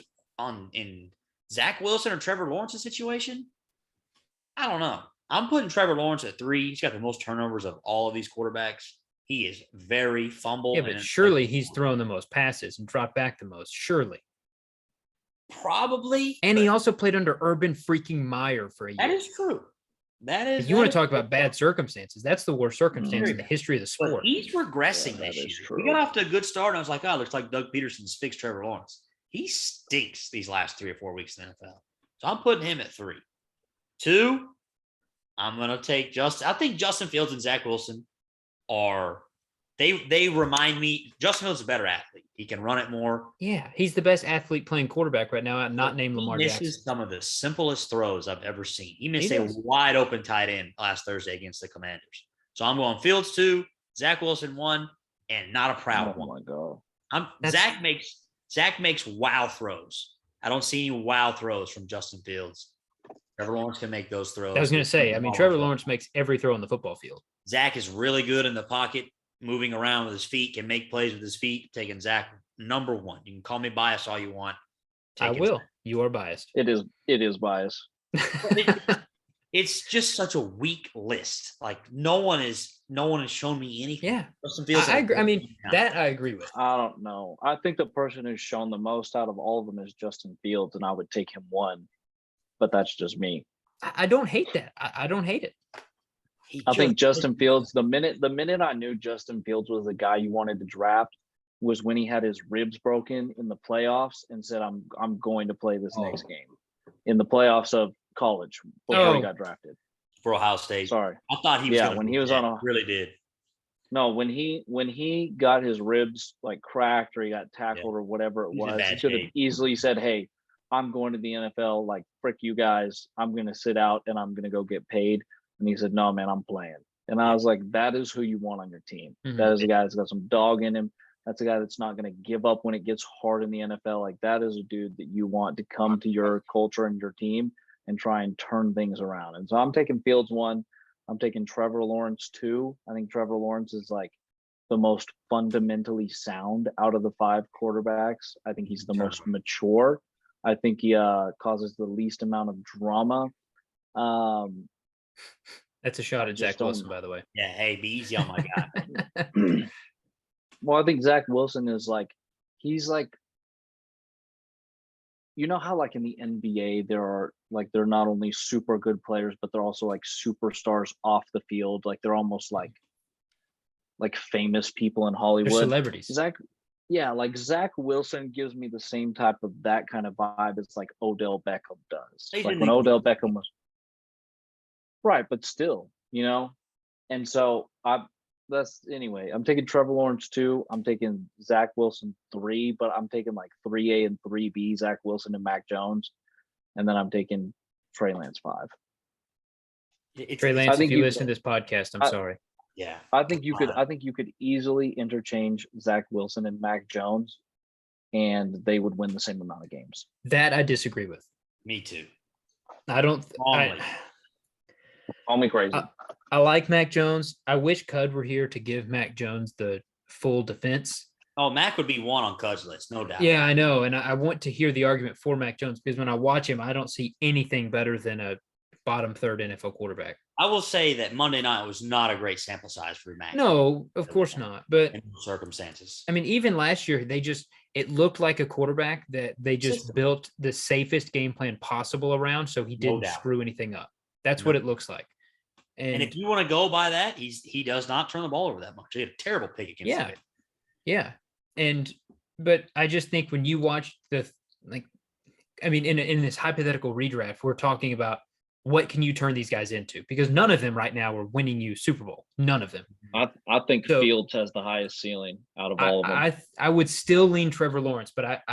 in Zach Wilson or Trevor Lawrence's situation, I don't know. I'm putting Trevor Lawrence at 3. He's got the most turnovers of all of these quarterbacks. He is very fumble. Yeah, but surely he's thrown the most passes and dropped back the most. Surely. Probably. And he also played under Urban freaking Meyer for a year. That is true. That is. If you want to talk about bad circumstances, that's the worst circumstance in the history of the But sport. he's regressing this year. We got off to a good start, and I was like, oh, looks like Doug Peterson's fixed Trevor Lawrence. He stinks these last 3 or 4 weeks in the NFL. So I'm putting him at 3. 2, I'm going to take I think Justin Fields and Zach Wilson are they remind me Justin Fields is a better athlete. He can run it more. Yeah, he's the best athlete playing quarterback right now, not named Lamar He Jackson. misses some of the simplest throws I've ever seen. He missed a wide open tight end last Thursday against the Commanders. So I'm going Fields 2, Zach Wilson 1, and not a proud one. Oh my God. Zach makes wow throws. I don't see any wow throws from Justin Fields. Trevor Lawrence can make those throws. I was going to say, I mean, Trevor Lawrence makes every throw on the football field. Zach is really good in the pocket, moving around with his feet, can make plays with his feet, taking Zach number 1. You can call me biased all you want. I will. Zach. You are biased. It is biased. It's just such a weak list. Like no one has shown me anything. Yeah. Justin Fields. I agree. I mean, that I agree with. I don't know. I think the person who's shown the most out of all of them is Justin Fields, and I would take him 1. But that's just me. I don't hate that. I don't hate it. I think Justin Fields, the minute I knew Justin Fields was the guy you wanted to draft was when he had his ribs broken in the playoffs and said, I'm going to play this next game in the playoffs of college before he got drafted. For Ohio State. Sorry. I thought he was when he was really did. No, when he got his ribs like cracked or he got tackled or whatever it was, he could have easily said, hey, I'm going to the NFL, like, frick you guys. I'm going to sit out and I'm going to go get paid. And he said, no, man, I'm playing. And I was like, that is who you want on your team. Mm-hmm. That is a guy that's got some dog in him. That's a guy that's not going to give up when it gets hard in the NFL. Like, that is a dude that you want to come to your culture and your team and try and turn things around. And so I'm taking Fields 1. I'm taking Trevor Lawrence 2. I think Trevor Lawrence is like the most fundamentally sound out of the 5 quarterbacks. I think he's the most mature. I think he causes the least amount of drama. That's a shot at Zach Wilson, by the way. Yeah, hey, be easy on my guy. Well, I think Zach Wilson is like, he's like, you know how like in the NBA, they're not only super good players, but they're also like superstars off the field. Like they're almost like famous people in Hollywood. They're celebrities. Like Zach Wilson gives me the same type of that kind of vibe as like Odell Beckham does. Like when Odell Beckham was right, but still, you know. And so I'm taking Trevor Lawrence 2. I'm taking Zach Wilson 3, but I'm taking like 3A and 3B, Zach Wilson and Mac Jones, and then I'm taking Trey Lance 5. Trey Lance, if you listen to this podcast, I'm sorry. Yeah, I think you could easily interchange Zach Wilson and Mac Jones, and they would win the same amount of games. That I disagree with. Me too. Call me crazy. I like Mac Jones. I wish Cud were here to give Mac Jones the full defense. Oh, Mac would be 1 on Cud's list, no doubt. Yeah, I know, and I want to hear the argument for Mac Jones because when I watch him, I don't see anything better than a bottom 3rd NFL quarterback. I will say that Monday night was not a great sample size for Mac. No, of course not. But in circumstances. I mean, even last year, it looked like a quarterback that they just built the safest game plan possible around, so he didn't screw anything up. That's what it looks like. And if you want to go by that, he does not turn the ball over that much. He had a terrible pick against him. Yeah. But I just think when you watch in this hypothetical redraft, we're talking about what can you turn these guys into? Because none of them right now are winning you Super Bowl. None of them. I think Fields has the highest ceiling out of all of them. I would still lean Trevor Lawrence, but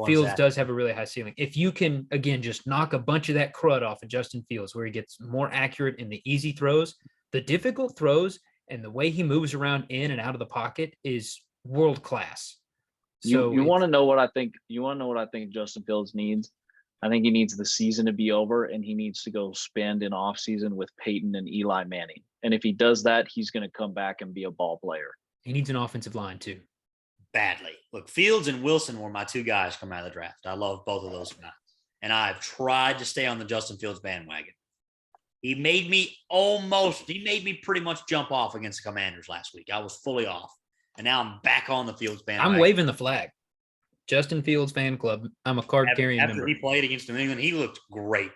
Fields does have a really high ceiling. If you can, again, just knock a bunch of that crud off of Justin Fields where he gets more accurate in the easy throws, The difficult throws and the way he moves around in and out of the pocket is world class. So you want to know what I think? You want to know what I think Justin Fields needs? I think he needs the season to be over, and he needs to go spend an off season with Peyton and Eli Manning. And if he does that, he's going to come back and be a ball player. he needs an offensive line too. Badly. Look, Fields and Wilson were my two guys coming out of the draft. I love both of those guys. And I've tried to stay on the Justin Fields bandwagon. He made me pretty much jump off against the Commanders last week. I was fully off. And now I'm back on the Fields bandwagon. I'm waving the flag. Justin Fields fan club. I'm a card carrying member. After he played against New England, he looked great.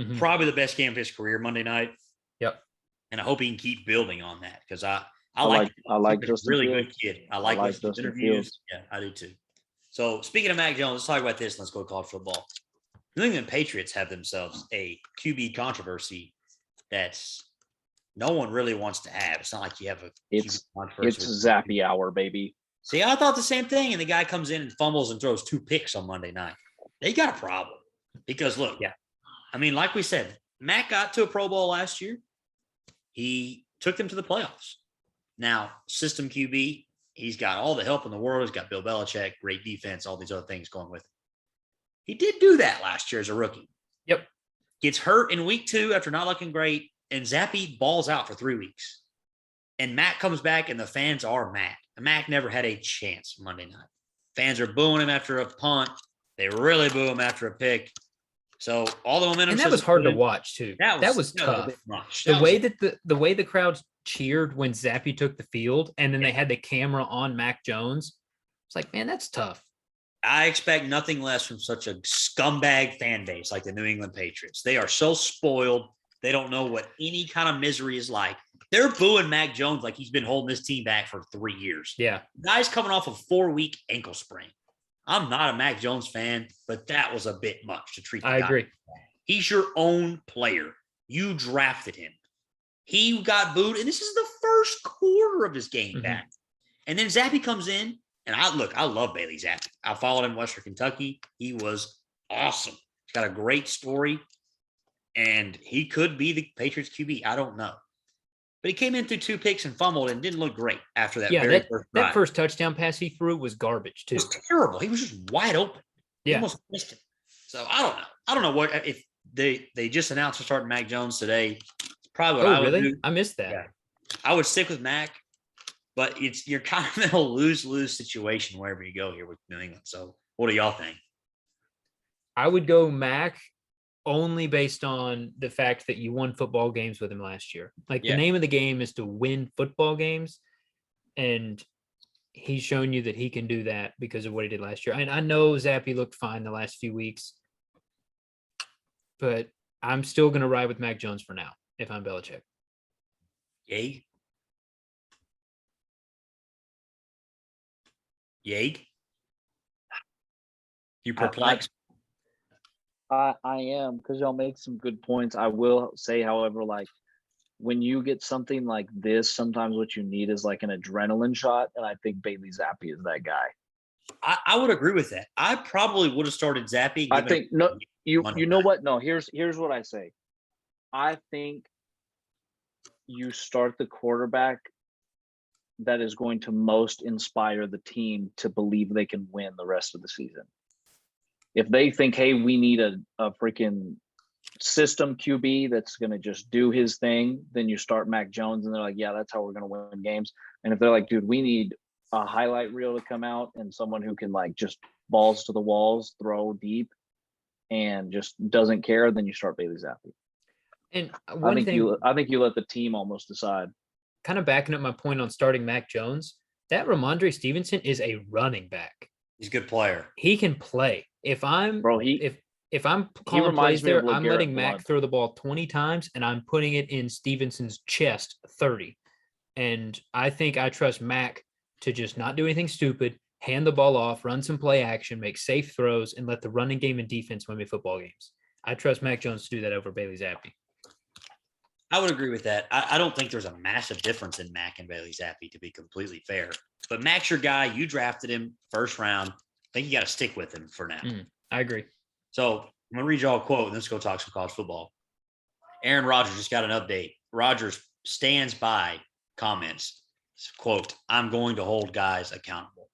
Mhm. Probably the best game of his career Monday night. Yep. And I hope he can keep building on that because I like Justin really Fields. good kid. I like Justin interviews. Fields. Yeah, I do too. So speaking of Mac Jones, let's talk about this. And let's go to college football. New England Patriots have themselves a QB controversy that's no one really wants to have. It's not like you have a It's QB controversy. It's Zappy hour, baby. See, I thought the same thing, and the guy comes in and fumbles and throws 2 picks on Monday night. They got a problem because look, I mean, like we said, Mac got to a Pro Bowl last year. He took them to the playoffs. Now, system QB, he's got all the help in the world. He's got Bill Belichick, great defense, all these other things going with him. He did do that last year as a rookie. Yep. Gets hurt in week 2 after not looking great, and Zappy balls out for 3 weeks. And Mac comes back, and the fans are mad. And Mac never had a chance Monday night. Fans are booing him after a punt. They really boo him after a pick. So all the momentum. And that was hard to watch too. That was tough. The way the crowd cheered when Zappy took the field, and then they had the camera on Mac Jones. It's like, man, that's tough. I expect nothing less from such a scumbag fan base like the New England Patriots. They are so spoiled. They don't know what any kind of misery is like. They're booing Mac Jones like he's been holding this team back for 3 years. Yeah. Guy's coming off a 4-week ankle sprain. I'm not a Mac Jones fan, but that was a bit much to treat. I agree. He's your own player. You drafted him. He got booed, and this is the first quarter of his game back. And then Zappy comes in, and I love Bailey Zappy. I followed him in Western Kentucky. He was awesome. He's got a great story, and he could be the Patriots QB. I don't know. But he came in through 2 picks and fumbled and didn't look great after that. That first touchdown pass he threw was garbage too. It was terrible. He was just wide open. He almost missed it. So I don't know. I don't know what if they just announced to start Mac Jones today. It's probably what I would do. I missed that. Yeah. I would stick with Mac, but you're kind of in a lose-lose situation wherever you go here with New England. So what do y'all think? I would go Mac only based on the fact that you won football games with him last year. Like the name of the game is to win football games. And he's shown you that he can do that because of what he did last year. And I know Zappy looked fine the last few weeks, but I'm still going to ride with Mac Jones for now if I'm Belichick. Yay. You perplexed? I am, because y'all make some good points. I will say, however, like when you get something like this, sometimes what you need is like an adrenaline shot, and I think Bailey Zappy is that guy. I would agree with that. I probably would have started Zappy. I think you know what? No, here's what I say. I think you start the quarterback that is going to most inspire the team to believe they can win the rest of the season. If they think, hey, we need a freaking system QB that's going to just do his thing, then you start Mac Jones, and they're like, yeah, that's how we're going to win games. And if they're like, dude, we need a highlight reel to come out and someone who can like just balls to the walls, throw deep, and just doesn't care, then you start Bailey Zappy. And I think you let the team almost decide. Kind of backing up my point on starting Mac Jones, that Ramondre Stevenson is a running back. He's a good player. He can play. If I'm calling plays there, I'm letting Mac throw the ball 20 times and I'm putting it in Stevenson's chest 30. And I think I trust Mac to just not do anything stupid, hand the ball off, run some play action, make safe throws, and let the running game and defense win me football games. I trust Mac Jones to do that over Bailey Zappy. I would agree with that. I don't think there's a massive difference in Mac and Bailey Zappy, to be completely fair. But Mac's your guy. You drafted him first round. I think you got to stick with him for now. I agree. So I'm going to read y'all a quote, and let's go talk some college football. Aaron Rodgers just got an update. Rodgers stands by comments, quote, "I'm going to hold guys accountable."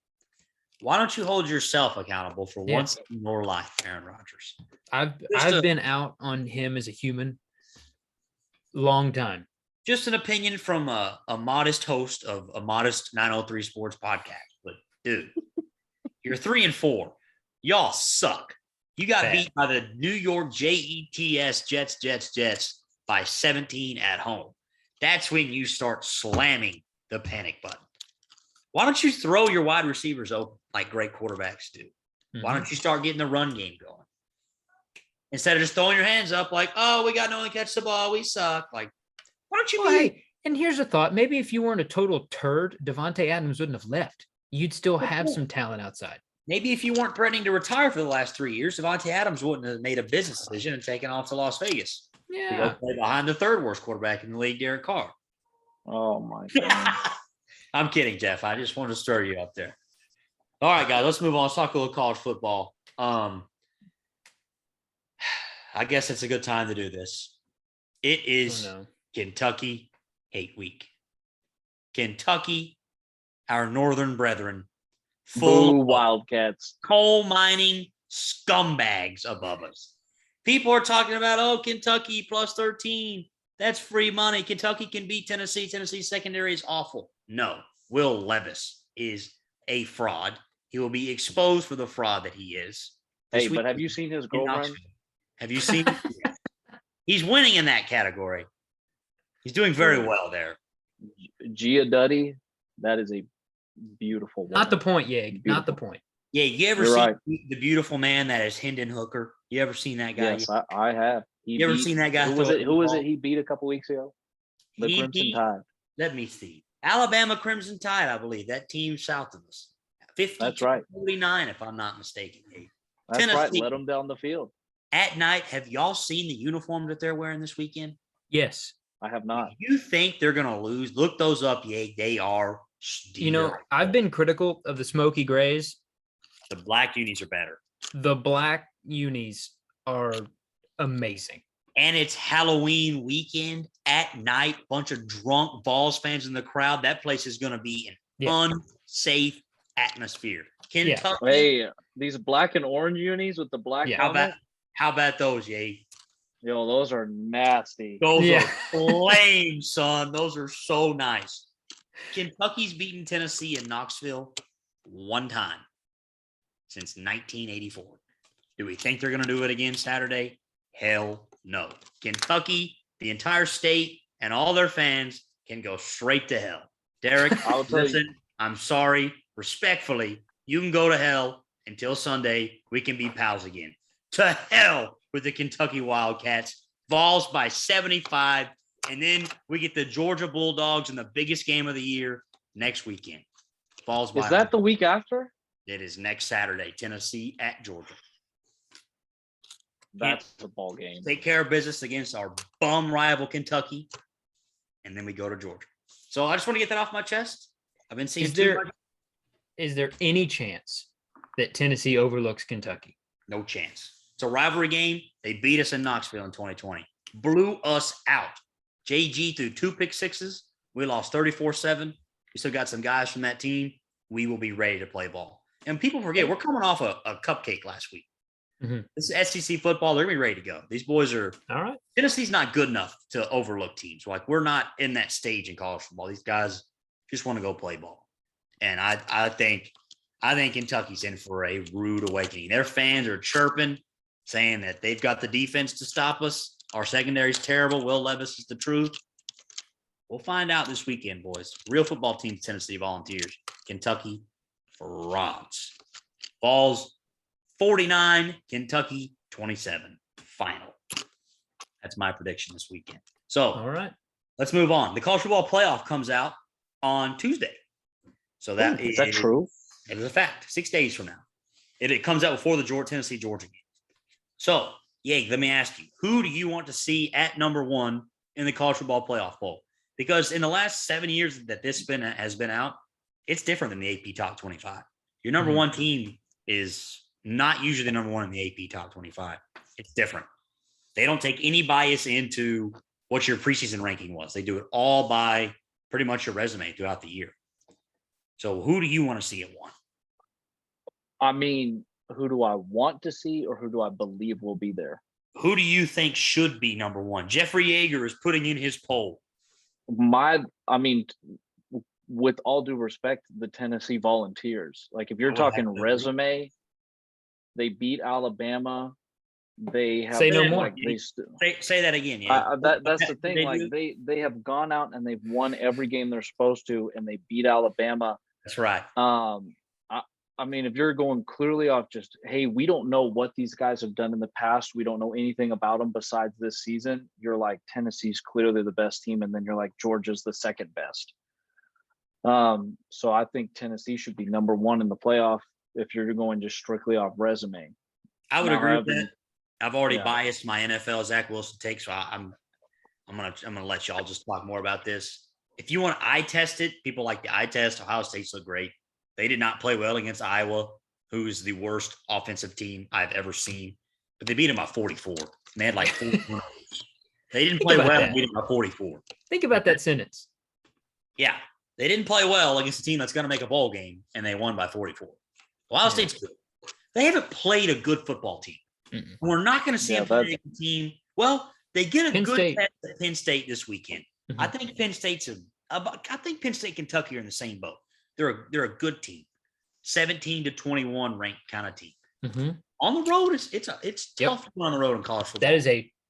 Why don't you hold yourself accountable for once in your life, Aaron Rodgers? I've been out on him as a human long time. Just an opinion from a modest host of a modest 903 Sports podcast. But dude, you're 3-4. Y'all suck. You got beat by the New York Jets by 17 at home. That's when you start slamming the panic button. Why don't you throw your wide receivers open like great quarterbacks do? Why don't you start getting the run game going? Instead of just throwing your hands up like, oh, we got no one to catch the ball. We suck. Like, why don't you Hey, and here's a thought. Maybe if you weren't a total turd, Devontae Adams wouldn't have left. You'd still have some talent outside. Maybe if you weren't threatening to retire for the last 3 years, Devontae Adams wouldn't have made a business decision and taken off to Las Vegas. Yeah. To go play behind the third worst quarterback in the league, Derek Carr. Oh, my God. I'm kidding, Jeff. I just wanted to stir you up there. All right, guys, let's move on. Let's talk a little college football. I guess it's a good time to do this. It is Kentucky Hate Week. Kentucky, our northern brethren, full of Wildcats, coal mining scumbags above us. People are talking about, oh, Kentucky plus 13. That's free money. Kentucky can beat Tennessee. Tennessee's secondary is awful. No, Will Levis is a fraud. He will be exposed for the fraud that he is. Hey, but have you seen his girlfriend? Have you seen? He's winning in that category. He's doing very well there. Gia Duddy, that is a beautiful woman. Not the point, Yeg. Not the point. Yeah, you ever seen the beautiful man that is Hendon Hooker? You ever seen that guy? Yes, I have. You ever seen that guy? Who was it he beat a couple weeks ago? The Crimson Tide. Let me see. Alabama Crimson Tide, I believe. That team south of us. 50-49, if I'm not mistaken. That's Tennessee, right. Let them down the field. At night, have y'all seen the uniform that they're wearing this weekend? Yes. I have not. You think they're going to lose? Look those up, They are. You know, I've been critical of the smoky grays. The black unis are better. The black unis are amazing. And it's Halloween weekend at night. Bunch of drunk Vols fans in the crowd. That place is going to be an unsafe atmosphere. Kentucky. Hey, these black and orange unis with the black helmet. How about those, Ye? Yo, those are nasty. Those are flame, son. Those are so nice. Kentucky's beaten Tennessee in Knoxville one time since 1984. Do we think they're going to do it again Saturday? Hell no. Kentucky, the entire state, and all their fans can go straight to hell. Derek, listen, I'm sorry. Respectfully, you can go to hell until Sunday. We can be pals again. To hell with the Kentucky Wildcats. Vols by 75. And then we get the Georgia Bulldogs in the biggest game of the year next weekend. Vols by. Is that the week after? It is next Saturday. Tennessee at Georgia. That's a ball game. Take care of business against our bum rival Kentucky. And then we go to Georgia. So I just want to get that off my chest. I've been seeing Is there any chance that Tennessee overlooks Kentucky? No chance. It's a rivalry game. They beat us in Knoxville in 2020. Blew us out. JG threw 2 pick sixes. We lost 34-7. We still got some guys from that team. We will be ready to play ball. And people forget, we're coming off a cupcake last week. Mm-hmm. This is SEC football. They're going to be ready to go. These boys are – all right. Tennessee's not good enough to overlook teams. Like, we're not in that stage in college football. These guys just want to go play ball. And I think Kentucky's in for a rude awakening. Their fans are chirping, saying that they've got the defense to stop us. Our secondary's terrible. Will Levis is the truth. We'll find out this weekend, boys. Real football team, Tennessee Volunteers. Kentucky frauds. Vols 49, Kentucky 27. Final. That's my prediction this weekend. So, all right, let's move on. The college football playoff comes out on Tuesday. So is that true? It is a fact. 6 days from now. It comes out before the Tennessee-Georgia game. So, let me ask you, who do you want to see at number 1 in the college football playoff poll? Because in the last 7 years that this has been out, it's different than the AP Top 25. Your number 1 team is not usually the number 1 in the AP Top 25. It's different. They don't take any bias into what your preseason ranking was. They do it all by pretty much your resume throughout the year. So who do you want to see at 1? I mean, who do I want to see or who do I believe will be there? Who do you think should be number 1? Jeffrey Yeager is putting in his poll. With all due respect, the Tennessee Volunteers. Like, if you're talking resume, they beat Alabama. They have say no more. Say that again. Yeah, that's the thing. Like, they have gone out and they've won every game they're supposed to, and they beat Alabama. That's right. I mean, if you're going clearly off just, hey, we don't know what these guys have done in the past, we don't know anything about them besides this season, you're like, Tennessee's clearly the best team, and then you're like, Georgia's the second best. So I think Tennessee should be number 1 in the playoff if you're going just strictly off resume. I would agree with that. I've already biased my NFL Zach Wilson take, so I'm gonna let y'all just talk more about this. If you want to eye test it, people like the eye test. Ohio State's look great. They did not play well against Iowa, who is the worst offensive team I've ever seen, but they beat them by 44. And they had like 4 turnovers. They didn't play well and beat them by 44. Think about that sentence. Yeah, they didn't play well against a team that's going to make a bowl game, and they won by 44. Ohio State's good. They haven't played a good football team. Mm-mm. We're not going to see them play a good team. Well, they get a good test at Penn State this weekend. Mm-hmm. I think Penn State, Kentucky are in the same boat. They're a good team, 17-21 ranked kind of team. Mm-hmm. On the road, it's tough to run on the road in college football.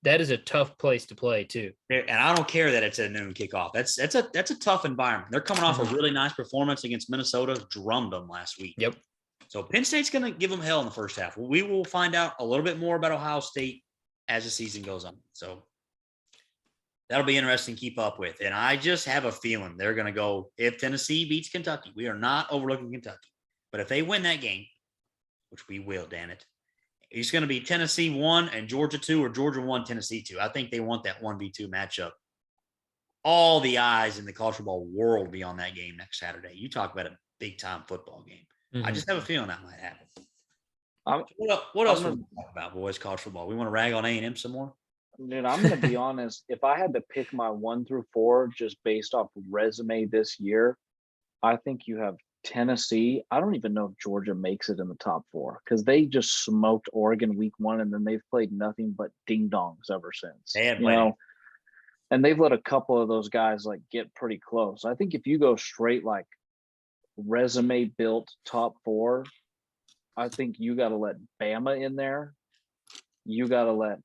That is a tough place to play too. And I don't care that it's a noon kickoff. That's a tough environment. They're coming off a really nice performance against Minnesota, drummed them last week. Yep. So Penn State's going to give them hell in the first half. We will find out a little bit more about Ohio State as the season goes on. So that'll be interesting to keep up with. And I just have a feeling they're going to go, if Tennessee beats Kentucky, we are not overlooking Kentucky. But if they win that game, which we will, damn it, it's going to be Tennessee 1 and Georgia 2, or Georgia 1, Tennessee 2. I think they want that 1v2 matchup. All the eyes in the college football world will be on that game next Saturday. You talk about a big-time football game. Mm-hmm. I just have a feeling that might happen. What else want to talk about, boys, college football? We want to rag on A&M some more? Dude, I'm going to be honest. If I had to pick my 1 through 4 just based off resume this year, I think you have Tennessee. I don't even know if Georgia makes it in the top 4 because they just smoked Oregon week 1, and then they've played nothing but ding-dongs ever since. They have played. And they've let a couple of those guys like get pretty close. I think if you go straight like resume built top 4, I think you got to let Bama in there. You got to let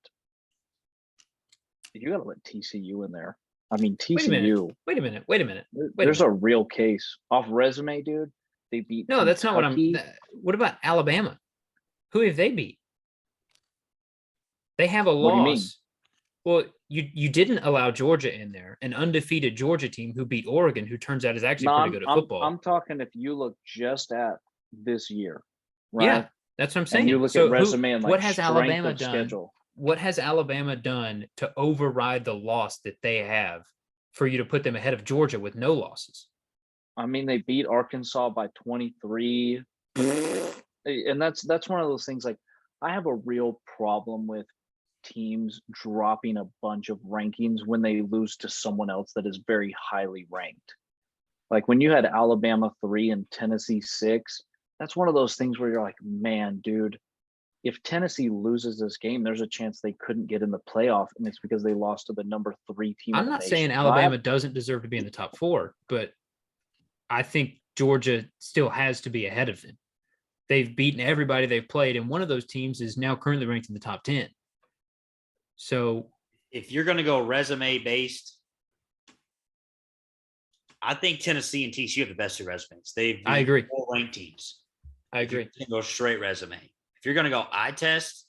TCU in there. I mean, TCU. Wait a minute. There's a real case off resume, dude. They beat. No, that's not what I'm. What about Alabama? Who have they beat? They have a loss. What do you mean? Well, you didn't allow Georgia in there, an undefeated Georgia team who beat Oregon, who turns out is actually pretty good at football. I'm talking if you look just at this year, right? Yeah, that's what I'm saying. And you look at resume and like what has Alabama done? Schedule. What has Alabama done to override the loss that they have for you to put them ahead of Georgia with no losses? I mean, they beat Arkansas by 23. And that's one of those things, like, I have a real problem with teams dropping a bunch of rankings when they lose to someone else that is very highly ranked. Like when you had Alabama 3 and Tennessee 6, that's one of those things where you're like, man, dude, if Tennessee loses this game, there's a chance they couldn't get in the playoff, and it's because they lost to the number 3 team. I'm not saying Alabama doesn't deserve to be in the top 4, but I think Georgia still has to be ahead of them. They've beaten everybody they've played, and one of those teams is now currently ranked in the top 10. So if you're going to go resume based, I think Tennessee and TCU have the best 2 resumes. I agree. 4 ranked teams. I agree. You can go straight resume. If you're going to go eye test,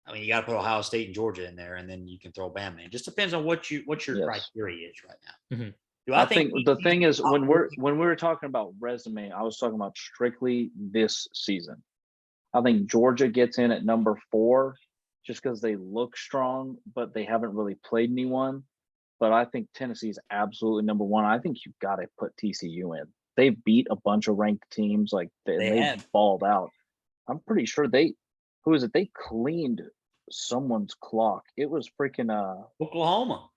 I mean, you got to put Ohio State and Georgia in there, and then you can throw Bama in. It just depends on what your criteria is right now. Mm-hmm. I think the thing is, when we were talking about resume, I was talking about strictly this season. I think Georgia gets in at number 4 just because they look strong, but they haven't really played anyone. But I think Tennessee is absolutely number 1. I think you've got to put TCU in. They've beat a bunch of ranked teams. Like they've balled out. I'm pretty sure they cleaned someone's clock. It was freaking Oklahoma.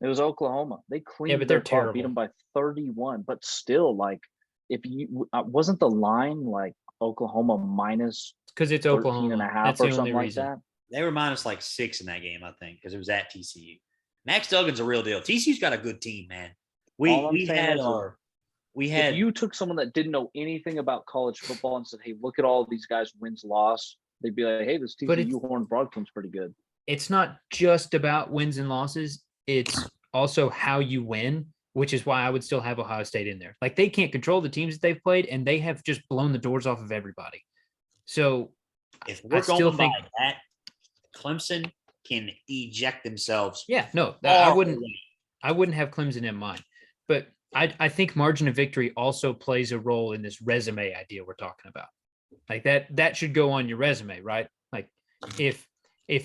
It was Oklahoma. They cleaned but their they're car, beat terrible. them by 31. But still, like, if you wasn't the line like Oklahoma minus Because it's 13 and a Oklahoma. half That's the or only something like reason. that? They were minus like 6 in that game, I think, because it was at TCU. Max Duggan's a real deal. TCU's got a good team, man. All I'm We saying had is our we if had you took someone that didn't know anything about college football and said, "Hey, look at all of these guys wins loss," they'd be like, "Hey, this But TCU Horned Frog team's pretty good." it's not just about wins and losses. It's also how you win, which is why I would still have Ohio State in there. Like they can't control the teams that they've played, and they have just blown the doors off of everybody. So if I we're still going think, by that, Clemson can eject themselves. yeah, no, far I wouldn't have Clemson in mind. But I think margin of victory also plays a role in this resume idea we're talking about. Like that should go on your resume, right? Like if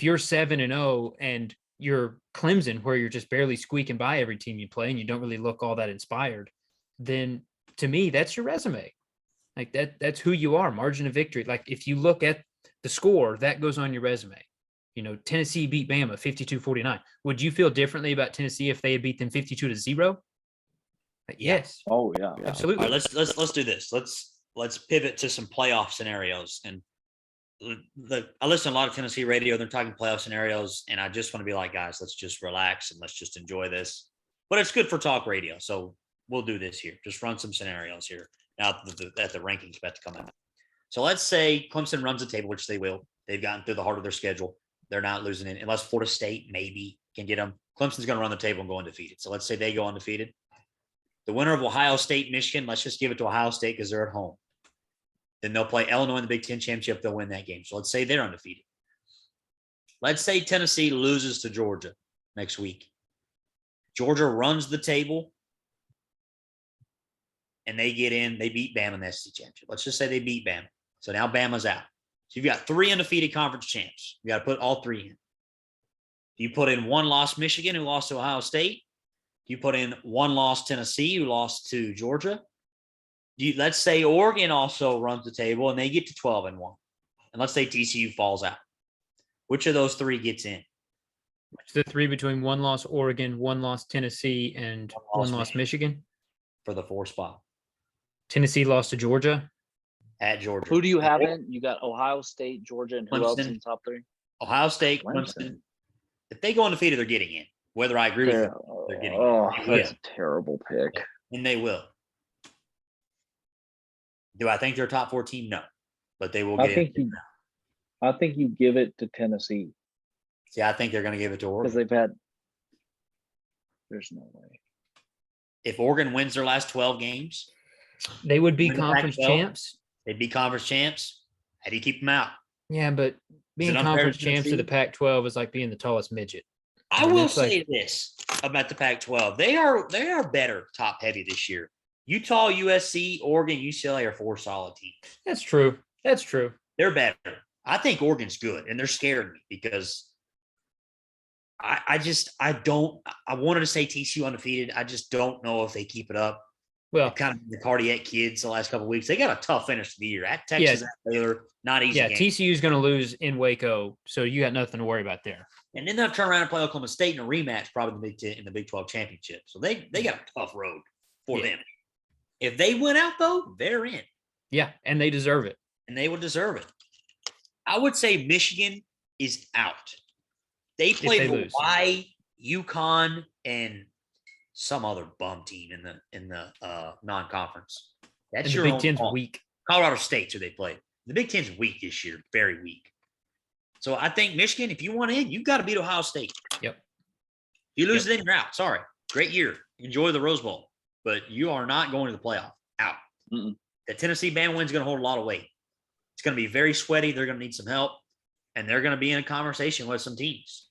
you're 7-0 and you're Clemson, where you're just barely squeaking by every team you play and you don't really look all that inspired, then to me, that's your resume. Like that's who you are, margin of victory. Like if you look at the score, that goes on your resume. You know, Tennessee beat Bama 52-49. Would you feel differently about Tennessee if they had beat them 52-0? Like, Yeah. yes, Oh yeah, yeah. absolutely. All right, let's do this. Let's pivot to some playoff scenarios. And I listen to a lot of Tennessee radio. They're talking playoff scenarios, and I just want to be like, guys, let's just relax and let's just enjoy this. But it's good for talk radio, so we'll do this here. Just run some scenarios here. Now that the rankings about to come out. So let's say Clemson runs the table, which they will. They've gotten through the heart of their schedule. They're not losing it unless Florida State maybe can get them. Clemson's going to run the table and go undefeated. So let's say they go undefeated. The winner of Ohio State, Michigan, let's just give it to Ohio State because they're at home. Then they'll play Illinois in the Big Ten Championship. They'll win that game. So let's say they're undefeated. Let's say Tennessee loses to Georgia next week. Georgia runs the table and they get in. They beat Bama in the SEC Championship. Let's just say they beat Bama. So now Bama's out. So you've got 3 undefeated conference champs. You got to put all 3 in. You put in 1 loss Michigan, who lost to Ohio State. You put in 1 loss Tennessee, who lost to Georgia. Let's say Oregon also runs the table and they get to 12-1. And let's say TCU falls out. Which of those 3 gets in? It's the 3 between 1 loss Oregon, 1 loss Tennessee, and 1 loss Michigan for the 4 spot. Tennessee lost to Georgia. At Georgia. Who do you have in? You got Ohio State, Georgia, and who else in the top 3? Ohio State, Clemson. If they go undefeated, they're getting in. Whether I agree with them, they're getting in. Oh, that's a terrible pick. And they will. Do I think they're a top 4 team? No. But they will get in. I think you give it to Tennessee. See, I think they're going to give it to Oregon. Because there's no way. If Oregon wins their last 12 games, they would be conference champs. They'd be conference champs. How do you keep them out? Yeah, but being conference champs of the Pac-12 is like being the tallest midget. I will say this about the Pac-12. They are better top heavy this year. Utah, USC, Oregon, UCLA are 4 solid teams. That's true. They're better. I think Oregon's good, and they're scaring me because I wanted to say TCU undefeated. I just don't know if they keep it up. Well, kind of the cardiac kids the last couple of weeks. They got a tough finish to the year at Texas, at Baylor, not easy. Yeah, game. TCU is going to lose in Waco, so you got nothing to worry about there. And then they'll turn around and play Oklahoma State in a rematch, probably in the Big 12 championship. So they got a tough road for them. If they win out though, they're in. Yeah, and they deserve it. And they would deserve it. I would say Michigan is out. They played Hawaii, UConn, and some other bum team in the non-conference. That's and your the Big Ten's weak. Colorado State's who they played. The Big Ten's weak this year, very weak. So I think Michigan, if you want in, you've got to beat Ohio State. Yep. If you lose, then you're out. Sorry. Great year. Enjoy the Rose Bowl. But you are not going to the playoff. Out. Mm-mm. The Tennessee band win's going to hold a lot of weight. It's going to be very sweaty. They're going to need some help. And they're going to be in a conversation with some teams.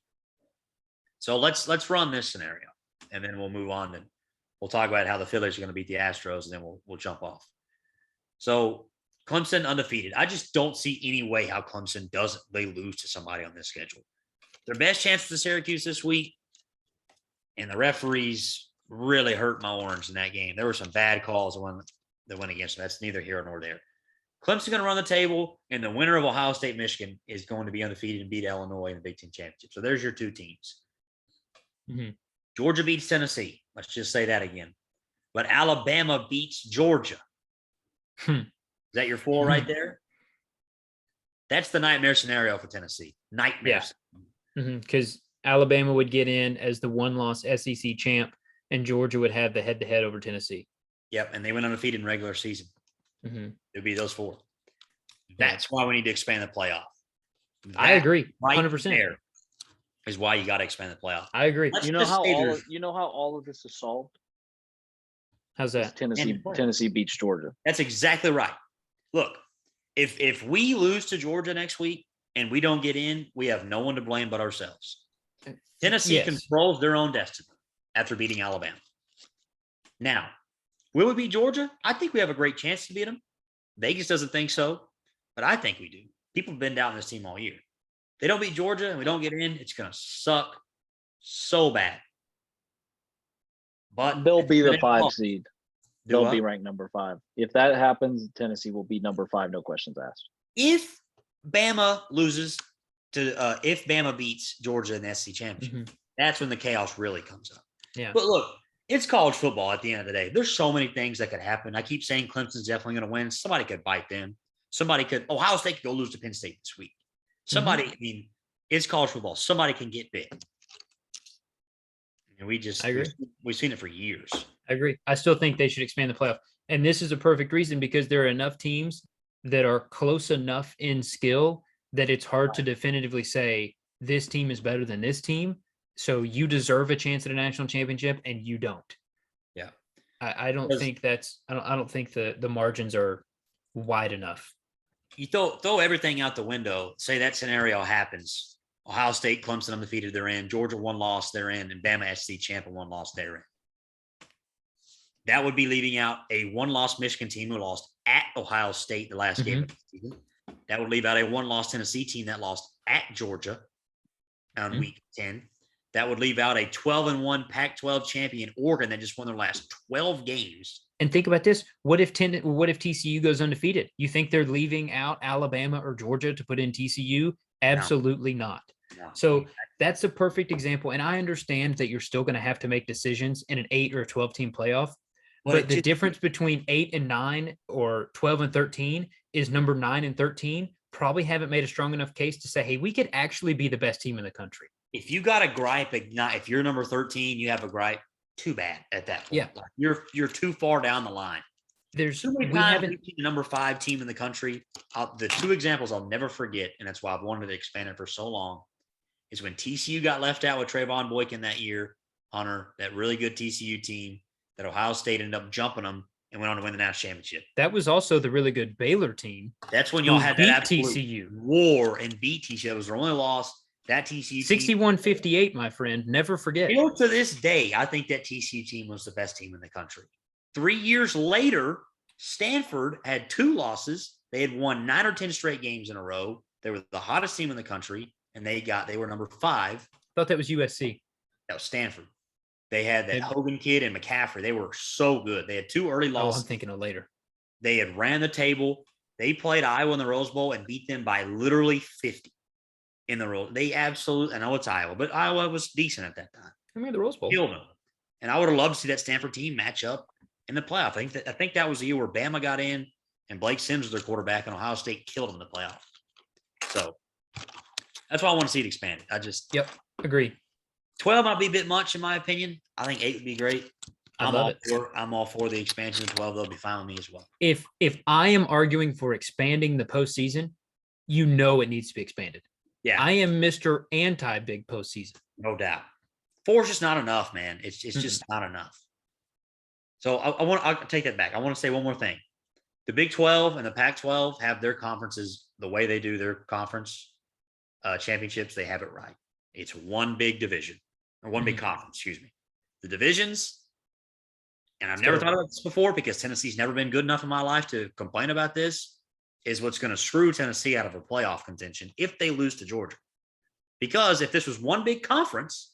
So let's run this scenario. And then we'll move on. And we'll talk about how the Phillies are going to beat the Astros. And then we'll jump off. So Clemson undefeated. I just don't see any way how Clemson they lose to somebody on this schedule. Their best chance to Syracuse this week, and the referees really hurt my orange in that game. There were some bad calls that went against them. That's neither here nor there. Clemson's going to run the table, and the winner of Ohio State, Michigan is going to be undefeated and beat Illinois in the Big Ten Championship. So there's your 2 teams. Mm-hmm. Georgia beats Tennessee. Let's just say that again. But Alabama beats Georgia. Is that your 4 right there? That's the nightmare scenario for Tennessee. Nightmare. Because Alabama would get in as the one-loss SEC champ, and Georgia would have the head-to-head over Tennessee. Yep, and they went undefeated in regular season. It would be those 4. That's why we need to expand the playoff. I agree, 100%. There is why you got to expand the playoff. I agree. You know how all of this is solved? How's that? Tennessee beats Georgia. That's exactly right. Look, if we lose to Georgia next week and we don't get in, we have no one to blame but ourselves. Tennessee controls their own destiny after beating Alabama. Now, will we beat Georgia? I think we have a great chance to beat them. Vegas doesn't think so, but I think we do. People have been down this team all year. If they don't beat Georgia and we don't get in, it's going to suck so bad. But they'll be the 5 seed. They'll be ranked number 5. If that happens, Tennessee will be number 5, no questions asked. If Bama loses to, if Bama beats Georgia in the SEC championship, that's when the chaos really comes up. Yeah. But look, it's college football at the end of the day. There's so many things that could happen. I keep saying Clemson's definitely going to win. Somebody could bite them. Ohio State could go lose to Penn State this week. I mean, it's college football. Somebody can get big. And I agree. We've seen it for years. I agree. I still think they should expand the playoff. And this is a perfect reason because there are enough teams that are close enough in skill that it's hard to definitively say this team is better than this team. So you deserve a chance at a national championship and you don't. Yeah. I don't think the margins are wide enough. You throw everything out the window, say that scenario happens. Ohio State, Clemson undefeated, they're in. Georgia 1 loss, they're in. And Bama SC champ 1 loss, they're in. That would be leaving out a 1-loss Michigan team who lost at Ohio State the last game of the season. That would leave out a 1-loss Tennessee team that lost at Georgia on week 10. That would leave out a 12-1 Pac-12 champion Oregon that just won their last 12 games. And think about this. What if TCU goes undefeated? You think they're leaving out Alabama or Georgia to put in TCU? Absolutely not. No. So that's a perfect example. And I understand that you're still going to have to make decisions in an 8 or a 12-team playoff. But the difference between 8 and 9 or 12 and 13 is number 9 and 13 probably haven't made a strong enough case to say, hey, we could actually be the best team in the country. If you got a gripe, if you're number 13, you have a gripe, too bad at that point. Yeah. Like you're too far down the line. There's too many times we've seen the number 5 team in the country. The 2 examples I'll never forget, and that's why I've wanted to expand it for so long, is when TCU got left out with Trayvon Boykin that year, Hunter, that really good TCU team, that Ohio State ended up jumping them and went on to win the national championship. That was also the really good Baylor team. That's when y'all had that absolute TCU war and beat TCU. It was their only loss. That TCU 61-58, my friend. Never forget. Still to this day, I think that TCU team was the best team in the country. 3 years later, Stanford had 2 losses. They had won 9 or 10 straight games in a row. They were the hottest team in the country, and they were number 5. I thought that was USC. That was Stanford. They had that Hogan kid and McCaffrey. They were so good. They had 2 early losses. I'm thinking of later. They had ran the table. They played Iowa in the Rose Bowl and beat them by literally 50 in the Rose. They absolutely, I know it's Iowa, but Iowa was decent at that time. I mean, the Rose Bowl. Killed them. And I would have loved to see that Stanford team match up in the playoff. I think that was the year where Bama got in and Blake Sims was their quarterback and Ohio State killed them in the playoff. So that's why I want to see it expanded. Yep, agree. 12 might be a bit much in my opinion. I think 8 would be great. I'm all for the expansion of 12. They'll be fine with me as well. If I am arguing for expanding the postseason, it needs to be expanded. Yeah. I am Mr. Anti-big postseason. No doubt. 4 is just not enough, man. It's just not enough. So I'll take that back. I want to say one more thing. The Big 12 and the Pac-12 have their conferences the way they do their conference championships. They have it right. It's one big division or one big conference, excuse me. The divisions, and I've never thought about this before because Tennessee's never been good enough in my life to complain about this, is what's going to screw Tennessee out of a playoff contention if they lose to Georgia. Because if this was one big conference,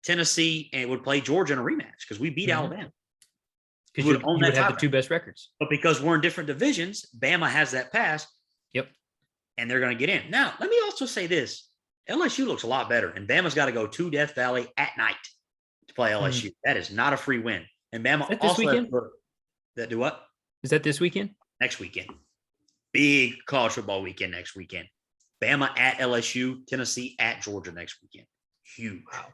Tennessee would play Georgia in a rematch because we beat Alabama. Because you would have the 2 best records. But because we're in different divisions, Bama has that pass. Yep. And they're going to get in. Now, let me also say this. LSU looks a lot better, and Bama's got to go to Death Valley at night. to play LSU. That is not a free win. And Bama that this also weekend? That do what? Is that this weekend? Next weekend. Big college football weekend next weekend. Bama at LSU, Tennessee at Georgia next weekend. Huge. Wow.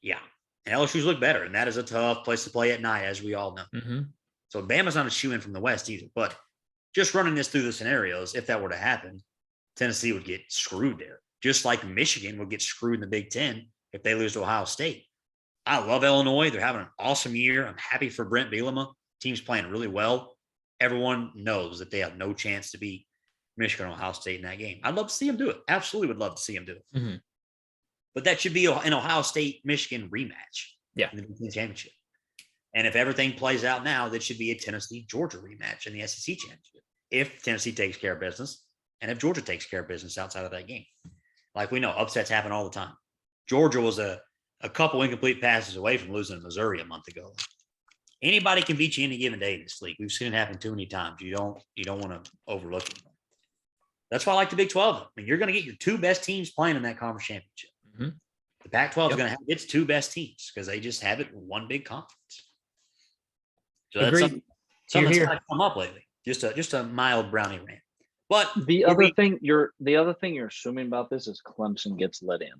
Yeah. And LSU's look better, and that is a tough place to play at night, as we all know. Mm-hmm. So Bama's not a shoe-in from the West either. But just running this through the scenarios, if that were to happen, Tennessee would get screwed there. Just like Michigan would get screwed in the Big Ten if they lose to Ohio State. I love Illinois. They're having an awesome year. I'm happy for Brent Bielema. Team's playing really well. Everyone knows that they have no chance to beat Michigan or Ohio State in that game. I'd love to see them do it. Absolutely would love to see them do it. Mm-hmm. But that should be an Ohio State-Michigan rematch. Yeah. In the Big Ten Championship. And if everything plays out now, that should be a Tennessee-Georgia rematch in the SEC Championship. If Tennessee takes care of business and if Georgia takes care of business outside of that game. Like we know, upsets happen all the time. Georgia was a couple incomplete passes away from losing to Missouri a month ago. Anybody can beat you any given day in this league. We've seen it happen too many times. You don't want to overlook it. That's why I like the Big 12. I mean, you're going to get your two best teams playing in that conference championship. Mm-hmm. The Pac-12 is going to have its two best teams because they just have it in one big conference. So that's something that's not come up lately. Just a mild brownie rant. But the other thing you're assuming about this is Clemson gets let in.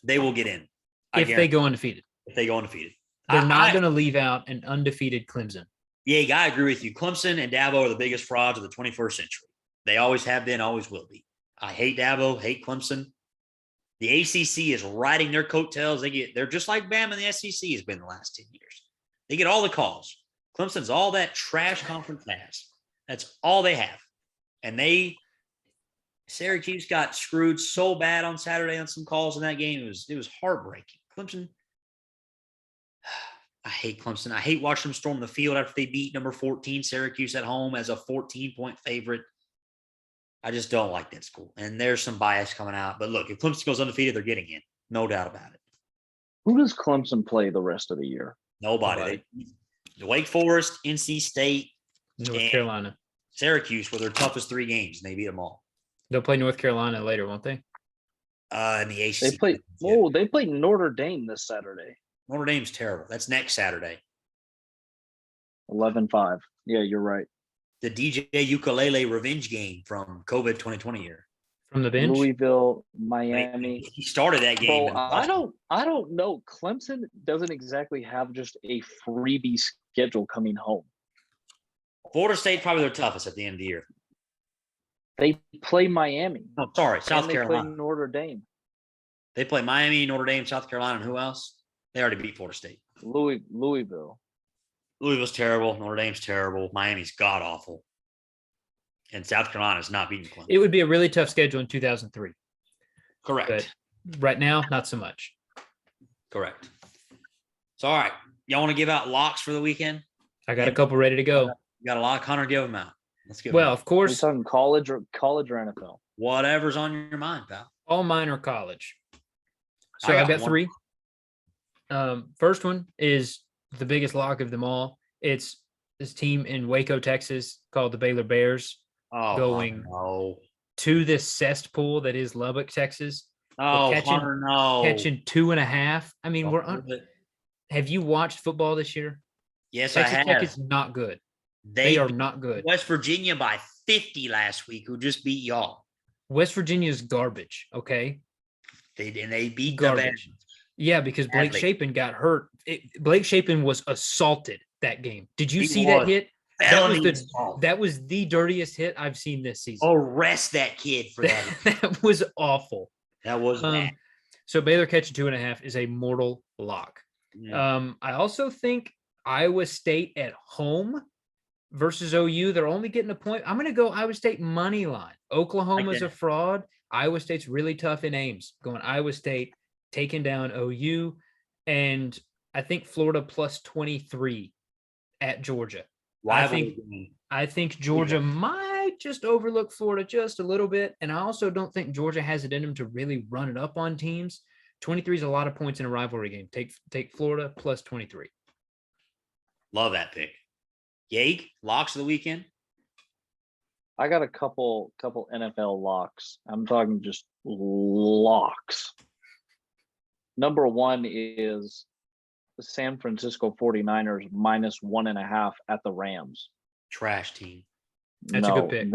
They will get in if they go undefeated. If they go undefeated, they're not going to leave out an undefeated Clemson. Yeah, I agree with you. Clemson and Dabo are the biggest frauds of the 21st century. They always have been, always will be. I hate Dabo, hate Clemson. The ACC is riding their coattails. They're just like Bama and the SEC has been the last 10 years. They get all the calls. Clemson's all that trash conference has. That's all they have. And Syracuse got screwed so bad on Saturday on some calls in that game. It was heartbreaking. Clemson, I hate Clemson. I hate watching them storm the field after they beat number 14 Syracuse at home as a 14-point favorite. I just don't like that school. And there's some bias coming out. But look, if Clemson goes undefeated, they're getting in. No doubt about it. Who does Clemson play the rest of the year? Nobody. Wake Forest, NC State, North Carolina. Syracuse were their toughest three games, and they beat them all. They'll play North Carolina later, won't they? In the ACC. They play Notre Dame this Saturday. Notre Dame's terrible. That's next Saturday. 11-5. Yeah, you're right. The DJ Ukulele revenge game from COVID 2020 year. From the bench? Louisville, Miami. He started that game. Bro, I don't know. Clemson doesn't exactly have just a freebie schedule coming home. Florida State probably their toughest at the end of the year. They play Miami. Oh, sorry, South Carolina. They play Notre Dame. They play Miami, Notre Dame, South Carolina, and who else? They already beat Florida State. Louisville. Louisville's terrible. Notre Dame's terrible. Miami's god awful. And South Carolina's not beating Clemson. It would be a really tough schedule in 2003. Correct. But right now, not so much. Correct. So, all right. Y'all want to give out locks for the weekend? I got a couple ready to go. You got a lock, Hunter? Give them out. Let's give Well, them out. of course. Are you talking college or NFL? Whatever's on your mind, pal. All mine are college. So I've got three. First one is the biggest lock of them all. It's this team in Waco, Texas, called the Baylor Bears, going to this cesspool that is Lubbock, Texas. Catching 2.5. I mean, have you watched football this year? Yes, Texas I have. Tech is not good. They are not good. West Virginia by 50 last week, who just beat y'all. West Virginia is garbage. Okay, they beat garbage. Yeah, because Blake Shapen got hurt. Blake Shapen was assaulted that game. Did you see that hit? That was the dirtiest hit I've seen this season. Arrest that kid for that. That was awful. That was bad. So Baylor catching 2.5 is a mortal lock. Yeah. I also think Iowa State at home versus OU. They're only getting a point. I'm going to go Iowa State money line. Oklahoma's a fraud. Iowa State's really tough in Ames. Going Iowa State, taking down OU. And I think Florida plus 23 at Georgia. I think Georgia might just overlook Florida just a little bit. And I also don't think Georgia has it in them to really run it up on teams. 23 is a lot of points in a rivalry game. Take Florida plus 23. Love that pick. Yag, locks of the weekend? I got a couple NFL locks. I'm talking just locks. Number one is San Francisco 49ers -1.5 at the Rams. Trash team. That's a good pick.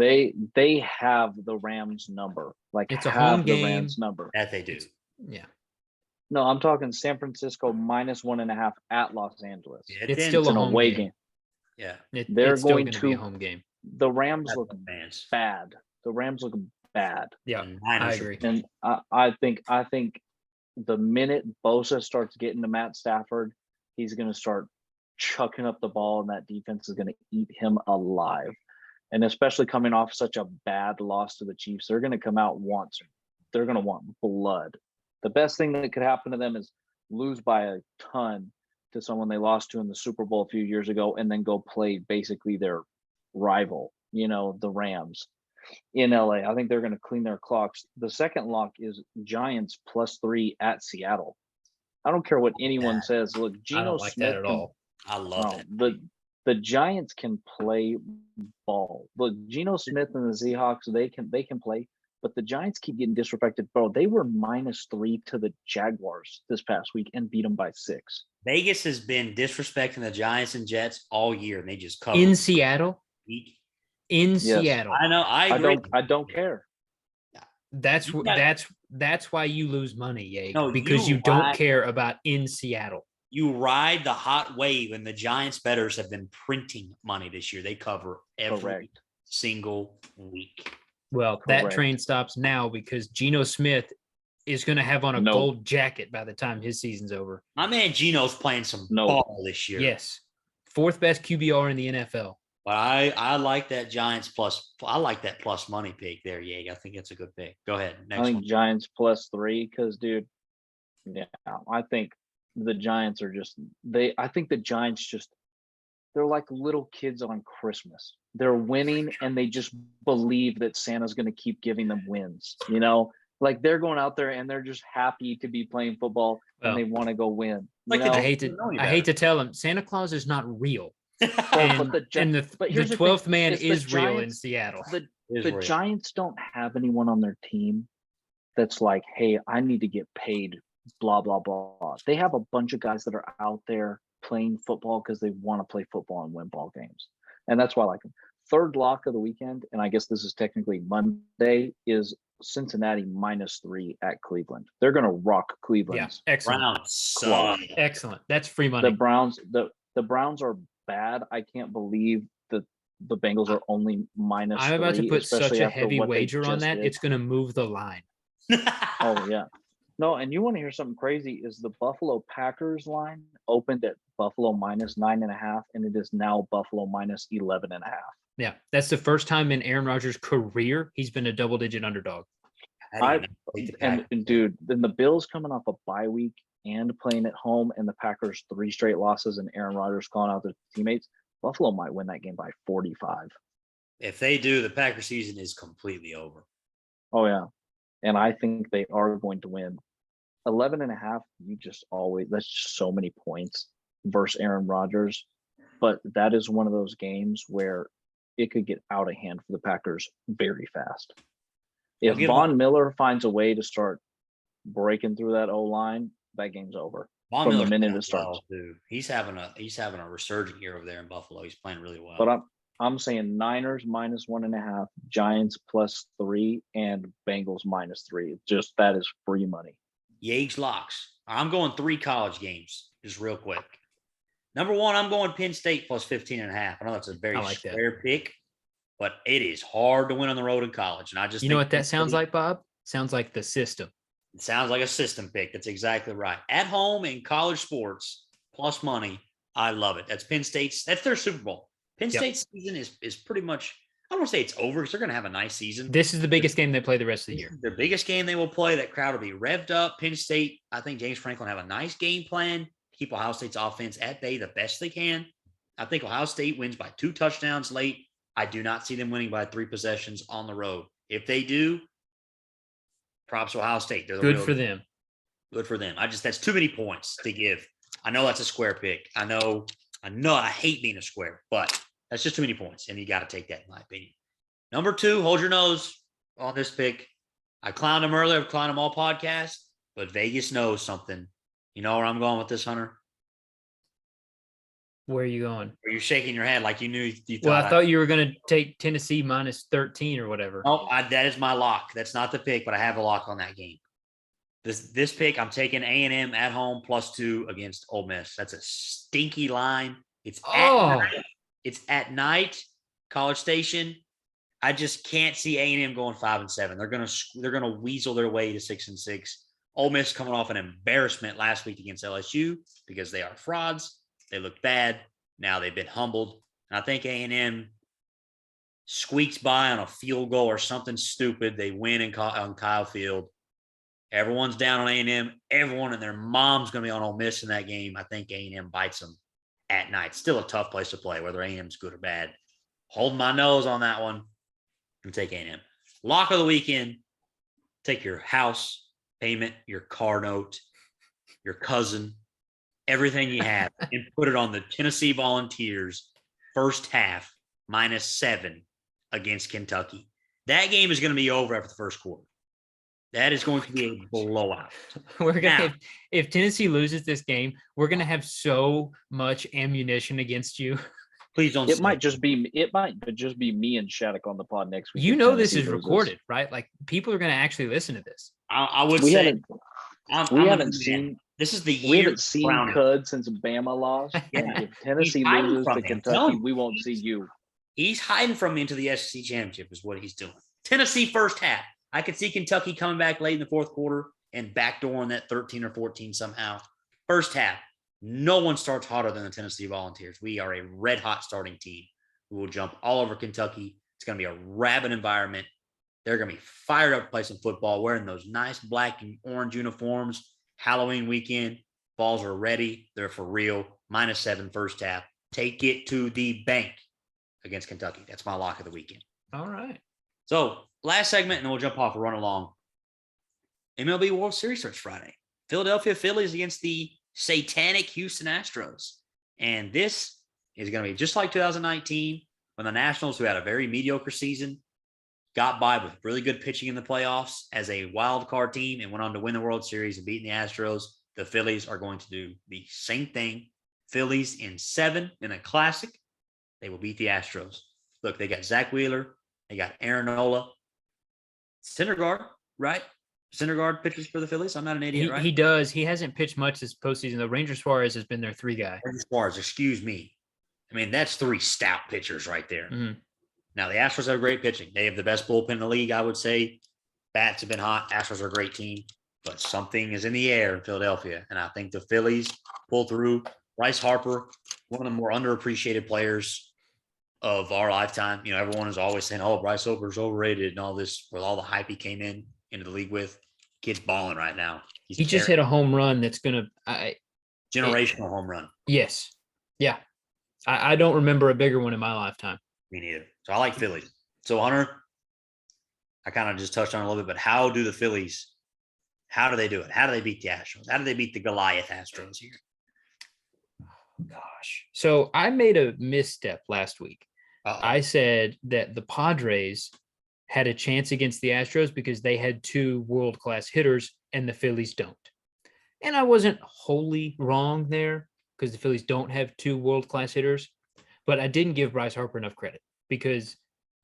They have the Rams number. Like, It's a have home the game. Rams number. That they do. Yeah. No, I'm talking San Francisco -1.5 at Los Angeles. Yeah, It's still It's a an home away game. game. Yeah. They're It's still going going to be a to- home game. The Rams That's look the fans. bad. The Rams look bad. Yeah, And I Niners are- agree. And I think the minute Bosa starts getting to Matt Stafford, he's going to start chucking up the ball, and that defense is going to eat him alive. And especially coming off such a bad loss to the Chiefs, they're going to come out once. They're going to want blood. The best thing that could happen to them is lose by a ton to someone they lost to in the Super Bowl a few years ago, and then go play basically their rival, the Rams in LA. I think they're going to clean their clocks. The second lock is Giants +3 at Seattle. I don't care what anyone says. Look, I Geno don't like Smith that at all. I love that. The Giants can play ball. Look, Geno Smith and the Seahawks, they can play, but the Giants keep getting disrespected. Bro, they were -3 to the Jaguars this past week and beat them by 6. Vegas has been disrespecting the Giants and Jets all year, and they just cover In Seattle? week. In Seattle. I know. I agree. I don't care. That's You got- that's why you lose money, Yag, No, because you you don't ride- care about in Seattle. You ride the hot wave, and the Giants bettors have been printing money this year. They cover every Correct. single week. Well, that Correct. train stops now because Geno Smith is going to have on a No. gold jacket by the time his season's over. My man Geno's playing some No. ball this year. Yes. Fourth best QBR in the NFL. But I like that Giants plus. I like that plus money pick there, Yag. I think it's a good pick. Go ahead. Next I think one. Giants +3 because, dude, yeah, I think the Giants are I think the Giants they're like little kids on Christmas. They're winning and they just believe that Santa's going to keep giving them wins, Like, they're going out there and they're just happy to be playing football Well, and they want to go win. Like you the know? I hate to know you I hate to tell him Santa Claus is not real. And, but the here's the thing, 12th man it's the is real in Giants- Seattle. Is the real. Giants don't have anyone on their team that's like, hey, I need to get paid, blah, blah, blah. They have a bunch of guys that are out there playing football because they want to play football and win ball games. And that's why I like them. Third lock of the weekend, and I guess this is technically Monday, is Cincinnati -3 at Cleveland. They're going to rock Yeah, Cleveland's. excellent. Browns suck. Excellent. That's free The money. Browns, the Browns are bad. I can't believe that the Bengals are only -3. I'm about to put such especially a after heavy what they wager on just that. did. It's going to move the line. Oh yeah. No, and you want to hear something crazy? Is the Buffalo Packers line opened at Buffalo -9.5, and it is now Buffalo -11.5. Yeah, that's the first time in Aaron Rodgers' career he's been a double-digit underdog. How do you not beat the And, Packers? dude, then the Bills coming off a bye week and playing at home, and the Packers 3 straight losses, and Aaron Rodgers calling out their teammates. Buffalo might win that game by 45. If they do, the Packers season is completely over. Oh yeah, and I think they are going to win. 11.5. That's just so many points versus Aaron Rodgers, but that is one of those games where it could get out of hand for the Packers very fast. If give Von Miller finds a way to start breaking through that O line, that game's over. Von From the Miller's minute playing it starts. well, dude. He's having a resurgent year over there in Buffalo. He's playing really well. But I'm saying Niners -1.5, Giants +3, and Bengals -3. Just that is free money. Yage locks. I'm going 3 college games, just real quick. Number 1, I'm going Penn State plus 15.5. I know that's a very I like that. square pick, but it is hard to win on the road in college. And I just You know think what that Penn sounds State- like, Bob? Sounds like the system. It sounds like a system pick. That's exactly right. At home in college sports, plus money. I love it. That's Penn State's. That's their Super Bowl. Penn Yep. State's season is pretty much, I don't want to say it's over because they're going to have a nice season. This is the biggest game they play the rest of the year. Their biggest game they will play. That crowd will be revved up. Penn State, I think James Franklin have a nice game plan to keep Ohio State's offense at bay the best they can. I think Ohio State wins by 2 touchdowns late. I do not see them winning by 3 possessions on the road. If they do, props to Ohio State. They're the Good real- for them. Good for them. That's too many points to give. I know that's a square pick. I know I hate being a square, but that's just too many points, and you got to take that, in my opinion. Number 2, hold your nose on this pick. I clowned him earlier. I've clowned him all podcast, but Vegas knows something. You know where I'm going with this, Hunter? Where are you going? Or you're shaking your head like you knew you thought. Well, I thought you were going to take Tennessee minus 13 or whatever. No, that is my lock. That's not the pick, but I have a lock on that game. This pick, I'm taking A&M at home +2 against Ole Miss. That's a stinky line. It's at night, College Station. I just can't see A&M going 5-7. They're gonna weasel their way to 6-6. Ole Miss coming off an embarrassment last week against LSU because they are frauds. They look bad. Now they've been humbled. And I think A&M squeaks by on a field goal or something stupid. They win on Kyle Field. Everyone's down on A&M. Everyone and their mom's going to be on Ole Miss in that game. I think A&M bites them at night. Still a tough place to play, whether A&M's good or bad. Holding my nose on that one and take A&M. Lock of the weekend, take your house payment, your car note, your cousin, everything you have, and put it on the Tennessee Volunteers first half -7 against Kentucky. That game is going to be over after the first quarter. That is going to be a blowout. If Tennessee loses this game, we're gonna have so much ammunition against you. Please don't. It might just be me and Shattuck on the pod next week. You know this is recorded, right? Like people are gonna actually listen to this. I would say we haven't seen. This is the year we haven't seen Cud since Bama lost. Yeah. If Tennessee loses to Kentucky, we won't see you. He's hiding from me into the SEC championship is what he's doing. Tennessee first half. I could see Kentucky coming back late in the fourth quarter and backdooring that 13 or 14 somehow. First half, no one starts hotter than the Tennessee Volunteers. We are a red-hot starting team. We will jump all over Kentucky. It's going to be a rabid environment. They're going to be fired up to play some football, wearing those nice black and orange uniforms. Halloween weekend, balls are ready. They're for real. -7 first half. Take it to the bank against Kentucky. That's my lock of the weekend. All right. So last segment, and then we'll jump off and run along. MLB World Series starts Friday. Philadelphia Phillies against the satanic Houston Astros. And this is going to be just like 2019 when the Nationals, who had a very mediocre season, got by with really good pitching in the playoffs as a wild card team and went on to win the World Series and beating the Astros. The Phillies are going to do the same thing. Phillies in 7 in a classic. They will beat the Astros. Look, they got Zach Wheeler. They got Aaron Nola. Syndergaard, right? Syndergaard pitches for the Phillies. I'm not an idiot, right? He does. He hasn't pitched much this postseason, though. Ranger Suarez has been their 3 guy. Ranger Suarez, excuse me. I mean, that's 3 stout pitchers right there. Mm-hmm. Now, the Astros have great pitching. They have the best bullpen in the league, I would say. Bats have been hot. Astros are a great team. But something is in the air in Philadelphia. And I think the Phillies pull through. Bryce Harper, one of the more underappreciated players of our lifetime. You know, everyone is always saying, oh, Bryce Harper's overrated and all this, with all the hype he came into the league with. Kid's balling right now. He just hit a home run that's going to generational home run. Yes. Yeah. I don't remember a bigger one in my lifetime. Me neither. So I like Phillies. So Hunter, I kind of just touched on it a little bit, but how do the Phillies, how do they do it? How do they beat the Astros? How do they beat the Goliath Astros here? Gosh. So I made a misstep last week. Uh-oh. I said that the Padres had a chance against the Astros because they had 2 world-class hitters and the Phillies don't. And I wasn't wholly wrong there because the Phillies don't have 2 world-class hitters, but I didn't give Bryce Harper enough credit because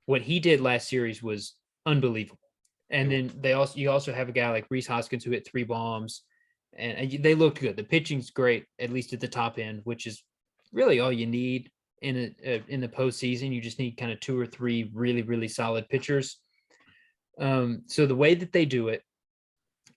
what he did last series was unbelievable. And then you also have a guy like Rhys Hoskins who hit 3 bombs, and they looked good. The pitching's great, at least at the top end, which is really all you need in the postseason. You just need kind of 2 or 3 really, really solid pitchers. So the way that they do it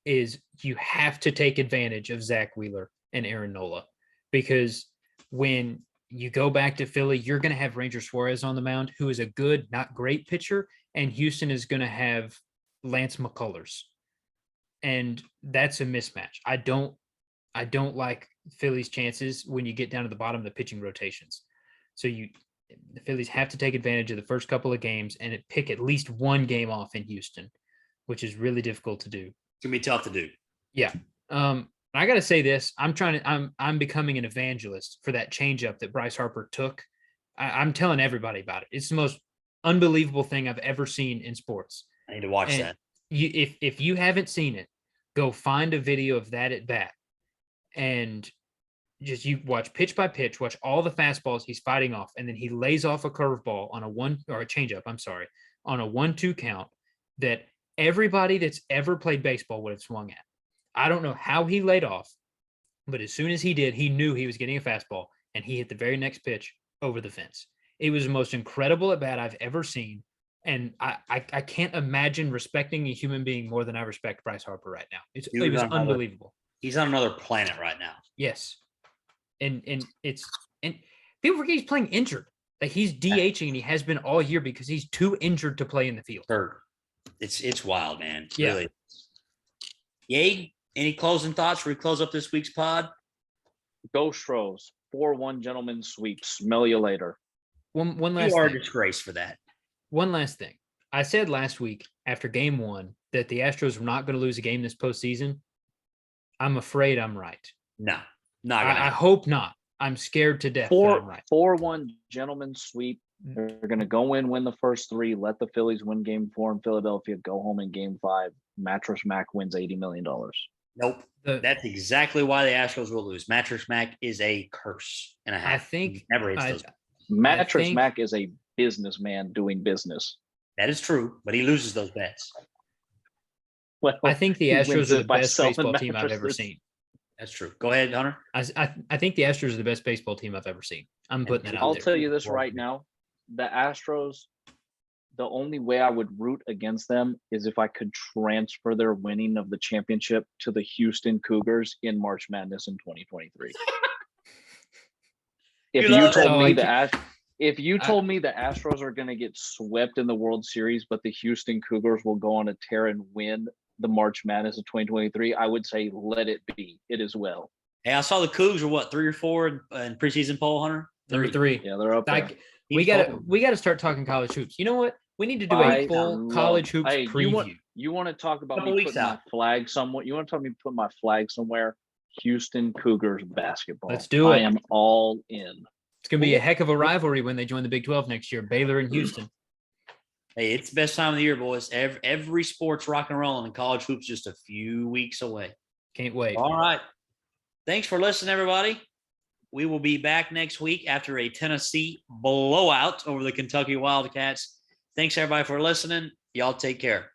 is you have to take advantage of Zach Wheeler and Aaron Nola, because when you go back to Philly, you're going to have Ranger Suarez on the mound, who is a good, not great pitcher, and Houston is going to have Lance McCullers, and that's a mismatch. I don't like Philly's chances when you get down to the bottom of the pitching rotations. So the Phillies have to take advantage of the first couple of games and pick at least 1 game off in Houston, which is really difficult to do. It's gonna be tough to do. Yeah. I got to say this. I'm becoming an evangelist for that changeup that Bryce Harper took. I'm telling everybody about it. It's the most unbelievable thing I've ever seen in sports. I need to watch that. If you haven't seen it, go find a video of that at bat and just you watch pitch by pitch, watch all the fastballs he's fighting off, and then he lays off a curveball on a changeup, I'm sorry, on a 1-2 count that everybody that's ever played baseball would have swung at. I don't know how he laid off, but as soon as he did, he knew he was getting a fastball, and he hit the very next pitch over the fence. It was the most incredible at bat I've ever seen. And I can't imagine respecting a human being more than I respect Bryce Harper right now. It was unbelievable. He's on another planet right now. Yes. And people forget he's playing injured. Like he's DHing and he has been all year because he's too injured to play in the field. Sure. It's wild, man. Yeah. Really. Yay. Any closing thoughts before we close up this week's pod? Go Stros. 4-1 gentlemen sweep. Smell you later. One last You are thing. a disgrace for that. One last thing. I said last week after game 1 that the Astros were not going to lose a game this postseason. I'm afraid I'm right. No, not gonna I hope not. I'm scared to death. 4-1 gentlemen sweep. They're going to go in, win the first 3, let the Phillies win game 4 in Philadelphia, go home in game 5. Mattress Mac wins $80 million. Nope. That's exactly why the Astros will lose. Mattress Mac is a curse and a half. I think he never hits those. Mattress Mac is a businessman doing business. That is true, but he loses those bets. Well, I think the Astros are the best baseball team I've ever seen. That's true. Go ahead, Hunter. I think the Astros are the best baseball team I've ever seen. I'm putting that out I'll there. tell you this right now. The Astros, the only way I would root against them is if I could transfer their winning of the championship to the Houston Cougars in March Madness in 2023. If you told me the Astros are going to get swept in the World Series, but the Houston Cougars will go on a tear and win the March Madness of 2023, I would say let it be. It is well. Hey, I saw the Cougs were what, 3 or 4 in preseason poll, Hunter? Number 3. Yeah, they're up there. We gotta start talking college hoops. You know what? We need to do a full college hoops preview. You want to talk about me putting my flag somewhere? You want to tell me to put my flag somewhere? Houston Cougars basketball. Let's do it. I am all in. It's gonna be a heck of a rivalry when they join the Big 12 next year. Baylor and Houston. Hey, it's the best time of the year, boys. Every sport's rock and rolling, and college hoops just a few weeks away. Can't wait. All right. Thanks for listening, everybody. We will be back next week after a Tennessee blowout over the Kentucky Wildcats. Thanks, everybody, for listening. Y'all take care.